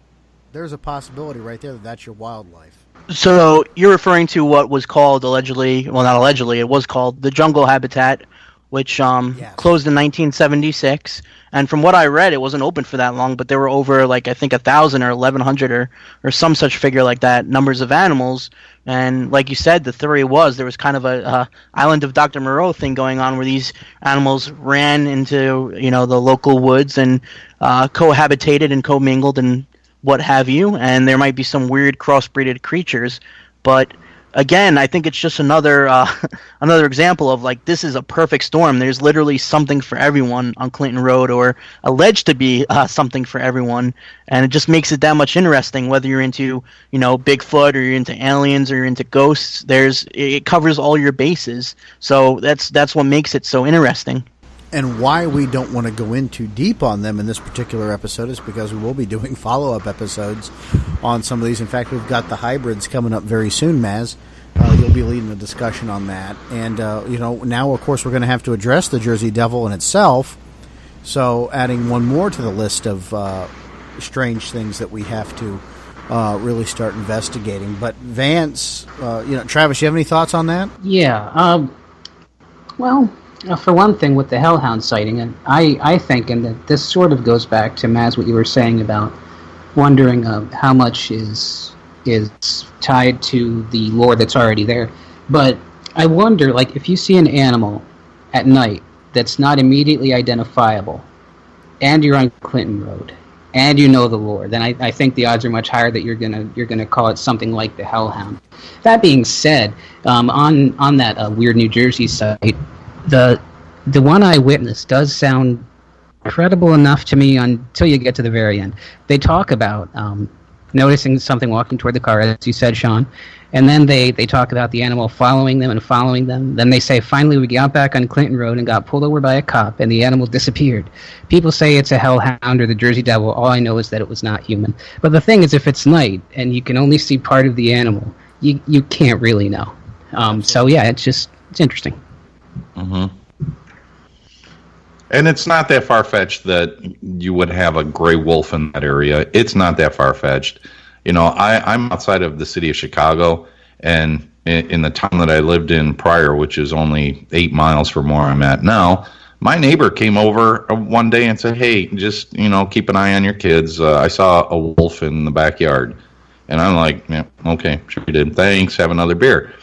there's a possibility right there that that's your wildlife. So you're referring to what was called allegedly, well, not allegedly, it was called the Jungle Habitat, which closed in 1976. And from what I read, it wasn't open for that long, but there were over, I think 1,000 or 1,100 or some such figure like that, numbers of animals. And like you said, the theory was there was kind of a Island of Dr. Moreau thing going on where these animals ran into, the local woods and cohabitated and commingled and what have you. And there might be some weird crossbreeded creatures, but again, I think it's just another example of this is a perfect storm. There's literally something for everyone on Clinton Road, or alleged to be something for everyone, and it just makes it that much interesting. Whether you're into Bigfoot, or you're into aliens, or you're into ghosts, it covers all your bases. So that's what makes it so interesting. And why we don't want to go in too deep on them in this particular episode is because we will be doing follow-up episodes on some of these. In fact, we've got the hybrids coming up very soon, Maz. You'll be leading the discussion on that. And, now, of course, we're going to have to address the Jersey Devil in itself. So adding one more to the list of strange things that we have to really start investigating. But Vance, Travis, you have any thoughts on that? Yeah. For one thing, with the hellhound sighting, and I think, and that this sort of goes back to, Maz, what you were saying about wondering how much is tied to the lore that's already there. But I wonder, if you see an animal at night that's not immediately identifiable, and you're on Clinton Road, and you know the lore, then I think the odds are much higher that you're gonna call it something like the hellhound. That being said, on that Weird New Jersey site, the one I witnessed does sound credible enough to me until you get to the very end. They talk about noticing something walking toward the car, as you said, Sean. And then they talk about the animal following them and following them. Then they say, finally, we got back on Clinton Road and got pulled over by a cop, and the animal disappeared. People say it's a hellhound or the Jersey Devil. All I know is that it was not human. But the thing is, if it's night and you can only see part of the animal, you can't really know. So, yeah, it's interesting. Mm-hmm. And it's not that far-fetched that you would have a gray wolf in that area. It's not that far-fetched. You know, I'm outside of the city of Chicago, and in the town that I lived in prior, which is only 8 miles from where I'm at now, my neighbor came over one day and said, hey, just, keep an eye on your kids. I saw a wolf in the backyard. And I'm like, yeah, okay, sure you did. Thanks, have another beer.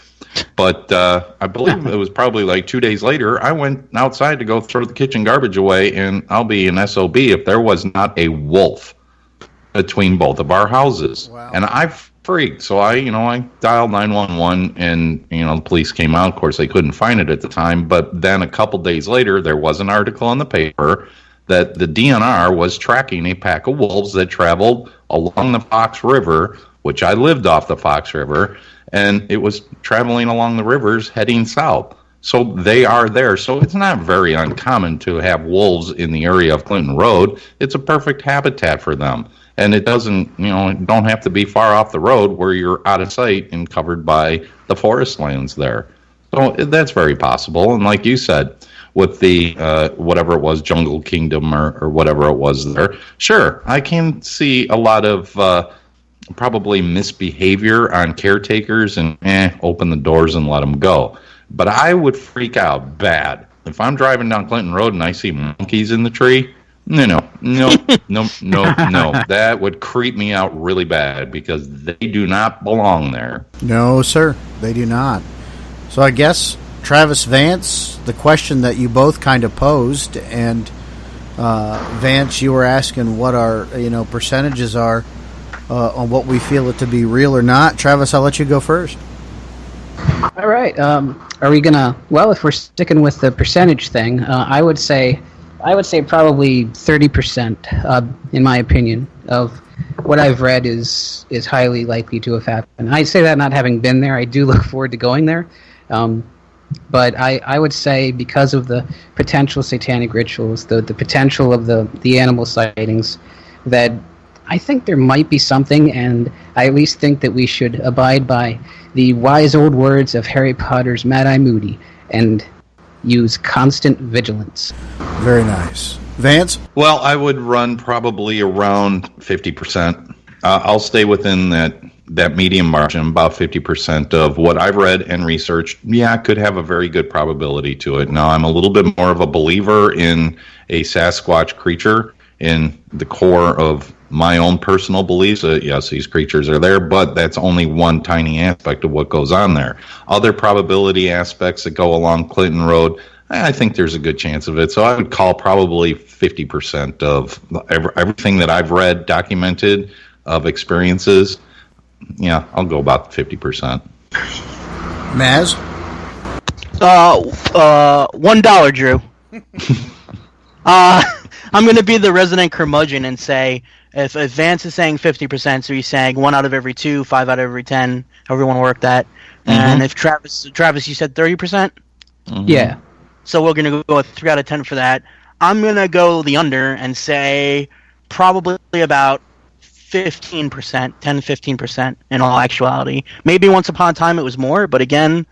But I believe it was probably like 2 days later, I went outside to go throw the kitchen garbage away, and I'll be an SOB if there was not a wolf between both of our houses. Wow. And I freaked. So I dialed 911, and, the police came out. Of course, they couldn't find it at the time. But then a couple days later, there was an article in the paper that the DNR was tracking a pack of wolves that traveled along the Fox River, which I lived off the Fox River, and it was traveling along the rivers heading south. So they are there. So it's not very uncommon to have wolves in the area of Clinton Road. It's a perfect habitat for them. And it doesn't, don't have to be far off the road where you're out of sight and covered by the forest lands there. So that's very possible. And like you said, with the, whatever it was, Jungle Kingdom or whatever it was there, sure, I can see a lot of probably misbehavior on caretakers and open the doors and let them go. But I would freak out bad. If I'm driving down Clinton Road and I see monkeys in the tree, no. That would creep me out really bad because they do not belong there. No, sir, they do not. So I guess, Travis, Vance, the question that you both kind of posed, and Vance, you were asking what our percentages are on what we feel it to be real or not. Travis, I'll let you go first. All right. Are we gonna? Well, if we're sticking with the percentage thing, I would say probably 30%, in my opinion, of what I've read is highly likely to have happened. I say that not having been there. I do look forward to going there, but I would say because of the potential satanic rituals, the potential of the animal sightings, that I think there might be something, and I at least think that we should abide by the wise old words of Harry Potter's Mad-Eye Moody and use constant vigilance. Very nice. Vance? Well, I would run probably around 50%. I'll stay within that medium margin, about 50% of what I've read and researched. Yeah, could have a very good probability to it. Now, I'm a little bit more of a believer in a Sasquatch creature in the core of my own personal beliefs. Yes, these creatures are there, but that's only one tiny aspect of what goes on there. Other probability aspects that go along Clinton Road, I think there's a good chance of it. So I would call probably 50% of everything that I've read, documented, of experiences. Yeah, I'll go about 50%. Maz? $1, Drew. I'm going to be the resident curmudgeon and say, if Vance is saying 50%, so he's saying 1 out of every 2, 5 out of every 10, however you want to work that. Mm-hmm. And if Travis, you said 30%? Mm-hmm. Yeah. So we're going to go with 3 out of 10 for that. I'm going to go the under and say probably about 15%, 10-15% in all actuality. Maybe once upon a time it was more, but again,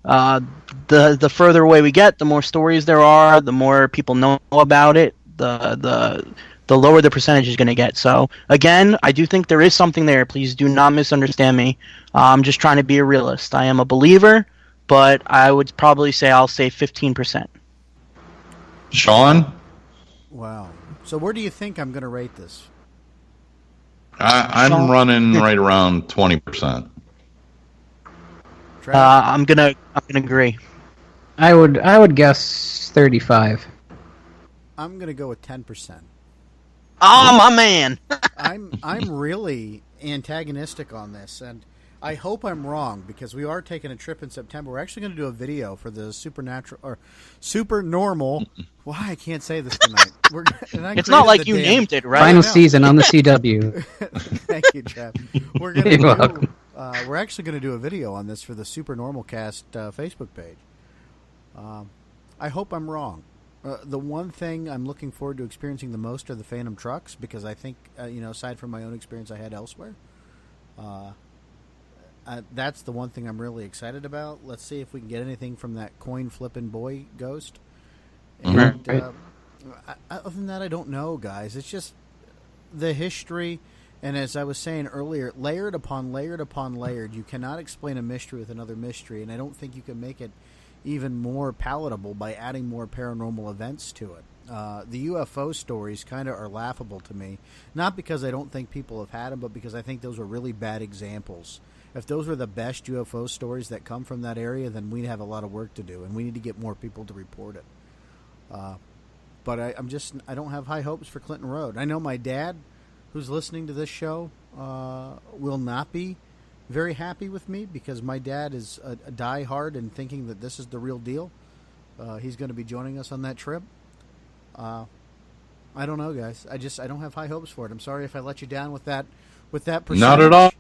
the further away we get, the more stories there are, the more people know about it, the lower the percentage is going to get. So again, I do think there is something there. Please do not misunderstand me. I'm just trying to be a realist. I am a believer, but I would probably say I'll say 15%. Sean? Wow. So where do you think I'm going to rate this? I'm running right around 20%. I'm gonna agree. I would guess 35. I'm gonna go with 10%. Oh, my man! I'm really antagonistic on this, and I hope I'm wrong, because we are taking a trip in September. We're actually going to do a video for the SuperNormal. Why I can't say this tonight? It's not like you named it, right? Final season on the CW. Thank you, Jeff. We're actually going to do a video on this for the SuperNormal Cast Facebook page. I hope I'm wrong. The one thing I'm looking forward to experiencing the most are the Phantom trucks, because I think, aside from my own experience I had elsewhere, that's the one thing I'm really excited about. Let's see if we can get anything from that coin flipping boy ghost. And other than that, I don't know, guys. It's just the history, and as I was saying earlier, layered upon layered upon layered. You cannot explain a mystery with another mystery, and I don't think you can make it even more palatable by adding more paranormal events to it. The UFO stories kind of are laughable to me, not because I don't think people have had them, but because I think those were really bad examples. If those were the best UFO stories that come from that area, then we'd have a lot of work to do, and we need to get more people to report it. But I don't have high hopes for Clinton Road. I know my dad, who's listening to this show, will not be very happy with me, because my dad is a diehard and thinking that this is the real deal. He's going to be joining us on that trip. I don't know, guys. I don't have high hopes for it. I'm sorry if I let you down with that percentage. Not at all.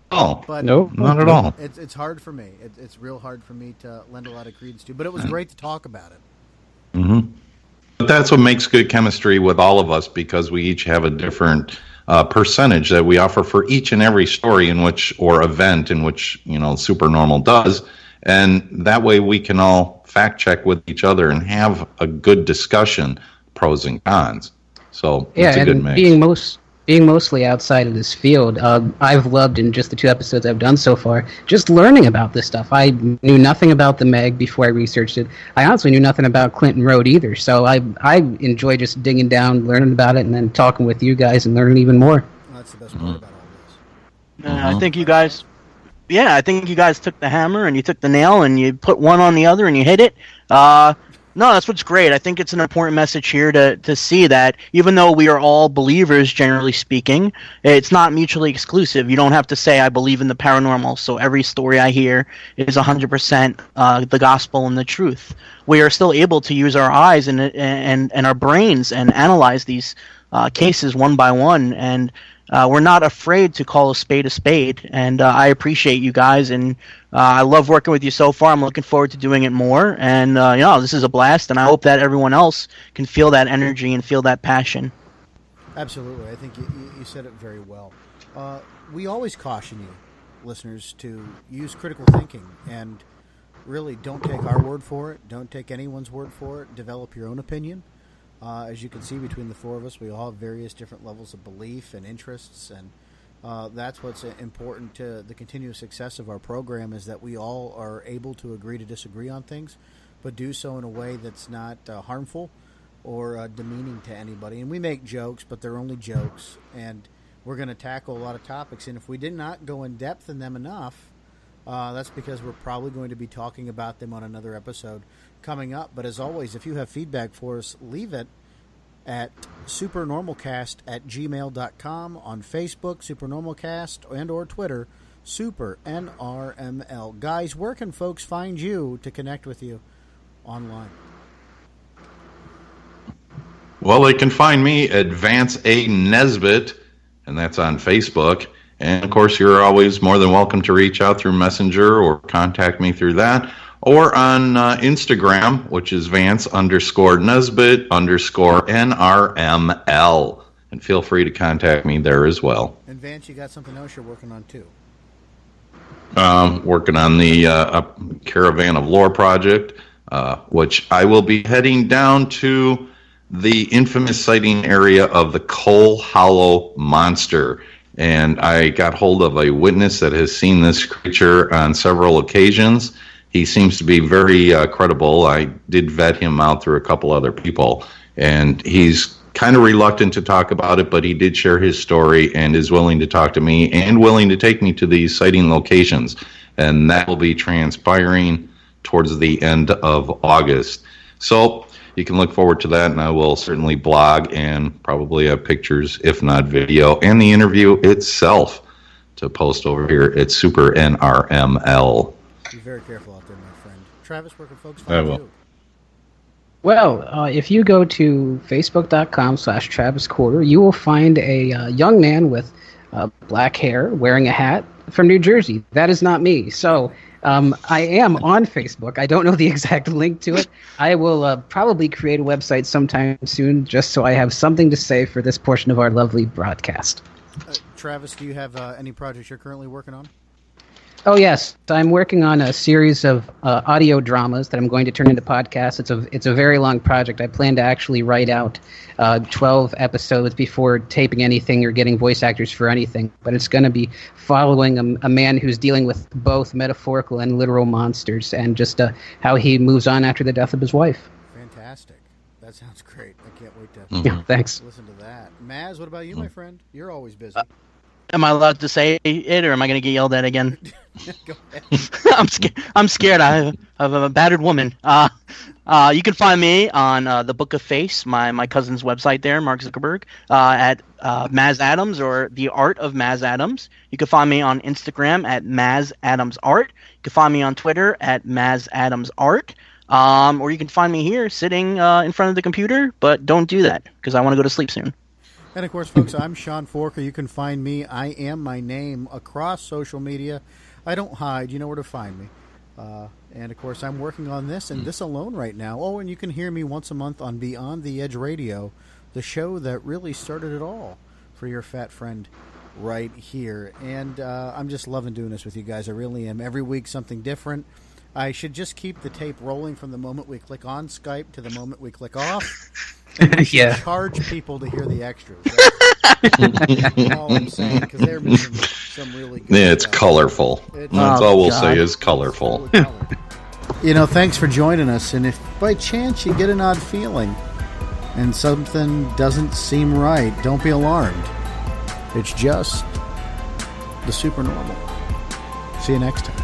But no, not at all. It's hard for me. It's real hard for me to lend a lot of credence to. But it was great to talk about it. Mm-hmm. But that's what makes good chemistry with all of us, because we each have a different percentage that we offer for each and every story or event in which SuperNormal does, and that way we can all fact check with each other and have a good discussion, pros and cons. So it's a good mix. Being mostly outside of this field, I've loved, in just the 2 episodes I've done so far, just learning about this stuff. I knew nothing about the Meg before I researched it. I honestly knew nothing about Clinton Road either, so I enjoy just digging down, learning about it, and then talking with you guys and learning even more. That's the best part about all this. I think you guys took the hammer and you took the nail and you put one on the other and you hit it. No, that's what's great. I think it's an important message here to see that even though we are all believers, generally speaking, it's not mutually exclusive. You don't have to say, I believe in the paranormal, so every story I hear is 100% the gospel and the truth. We are still able to use our eyes and our brains and analyze these cases one by one, and we're not afraid to call a spade, and I appreciate you guys, and I love working with you so far. I'm looking forward to doing it more, and this is a blast, and I hope that everyone else can feel that energy and feel that passion. Absolutely. I think you said it very well. We always caution you, listeners, to use critical thinking, and really don't take our word for it. Don't take anyone's word for it. Develop your own opinion. As you can see, between the 4 of us, we all have various different levels of belief and interests, and that's what's important to the continuous success of our program, is that we all are able to agree to disagree on things, but do so in a way that's not harmful or demeaning to anybody. And we make jokes, but they're only jokes, and we're going to tackle a lot of topics, and if we did not go in depth in them enough, that's because we're probably going to be talking about them on another episode coming up. But as always, if you have feedback for us, leave it at supernormalcast@gmail.com, on Facebook, SuperNormalCast, and or Twitter, SuperNRML. Guys, where can folks find you to connect with you online? Well, they can find me at Vance A. Nesbitt, and that's on Facebook. And, of course, you're always more than welcome to reach out through Messenger or contact me through that. Or on Instagram, which is Vance_Nesbitt_NRML. And feel free to contact me there as well. And Vance, you got something else you're working on too? Working on the Caravan of Lore project, which I will be heading down to the infamous sighting area of the Coal Hollow Monster. And I got hold of a witness that has seen this creature on several occasions. He seems to be very credible. I did vet him out through a couple other people, and he's kind of reluctant to talk about it, but he did share his story and is willing to talk to me and willing to take me to these sighting locations. And that will be transpiring towards the end of August. So you can look forward to that, and I will certainly blog and probably have pictures, if not video, and the interview itself to post over here. It's SuperNRML. Be very careful out there, my friend. Travis, where can folks I find will. you? Well, if you go to facebook.com/Travis Corter, you will find a young man with black hair wearing a hat from New Jersey. That is not me. So I am on Facebook. I don't know the exact link to it. I will probably create a website sometime soon just so I have something to say for this portion of our lovely broadcast. Travis, do you have any projects you're currently working on? Oh, yes. I'm working on a series of audio dramas that I'm going to turn into podcasts. It's a very long project. I plan to actually write out 12 episodes before taping anything or getting voice actors for anything. But it's going to be following a man who's dealing with both metaphorical and literal monsters and just how he moves on after the death of his wife. Fantastic. That sounds great. I can't wait to Yeah, thanks. listen to that. Maz, what about you, my friend? You're always busy. Am I allowed to say it, or am I going to get yelled at again? Go ahead. I'm scared. I'm a battered woman. You can find me on the Book of Face, my cousin's website there, Mark Zuckerberg, at Maz Adams or The Art of Maz Adams. You can find me on Instagram at Maz Adams Art. You can find me on Twitter at Maz Adams Art. Or you can find me here sitting in front of the computer, but don't do that because I want to go to sleep soon. And, of course, folks, I'm Sean Forker. You can find me, I am my name, across social media. I don't hide. You know where to find me. And, of course, I'm working on this and this alone right now. Oh, and you can hear me once a month on Beyond the Edge Radio, the show that really started it all for your fat friend right here. And I'm just loving doing this with you guys. I really am. Every week something different. I should just keep the tape rolling from the moment we click on Skype to the moment we click off. And we should charge people to hear the extras. That's all I'm saying, because they're missing some really good It's stuff. colorful. That's all we'll say is colorful. You know, thanks for joining us. And if by chance you get an odd feeling and something doesn't seem right, don't be alarmed. It's just the supernormal. See you next time.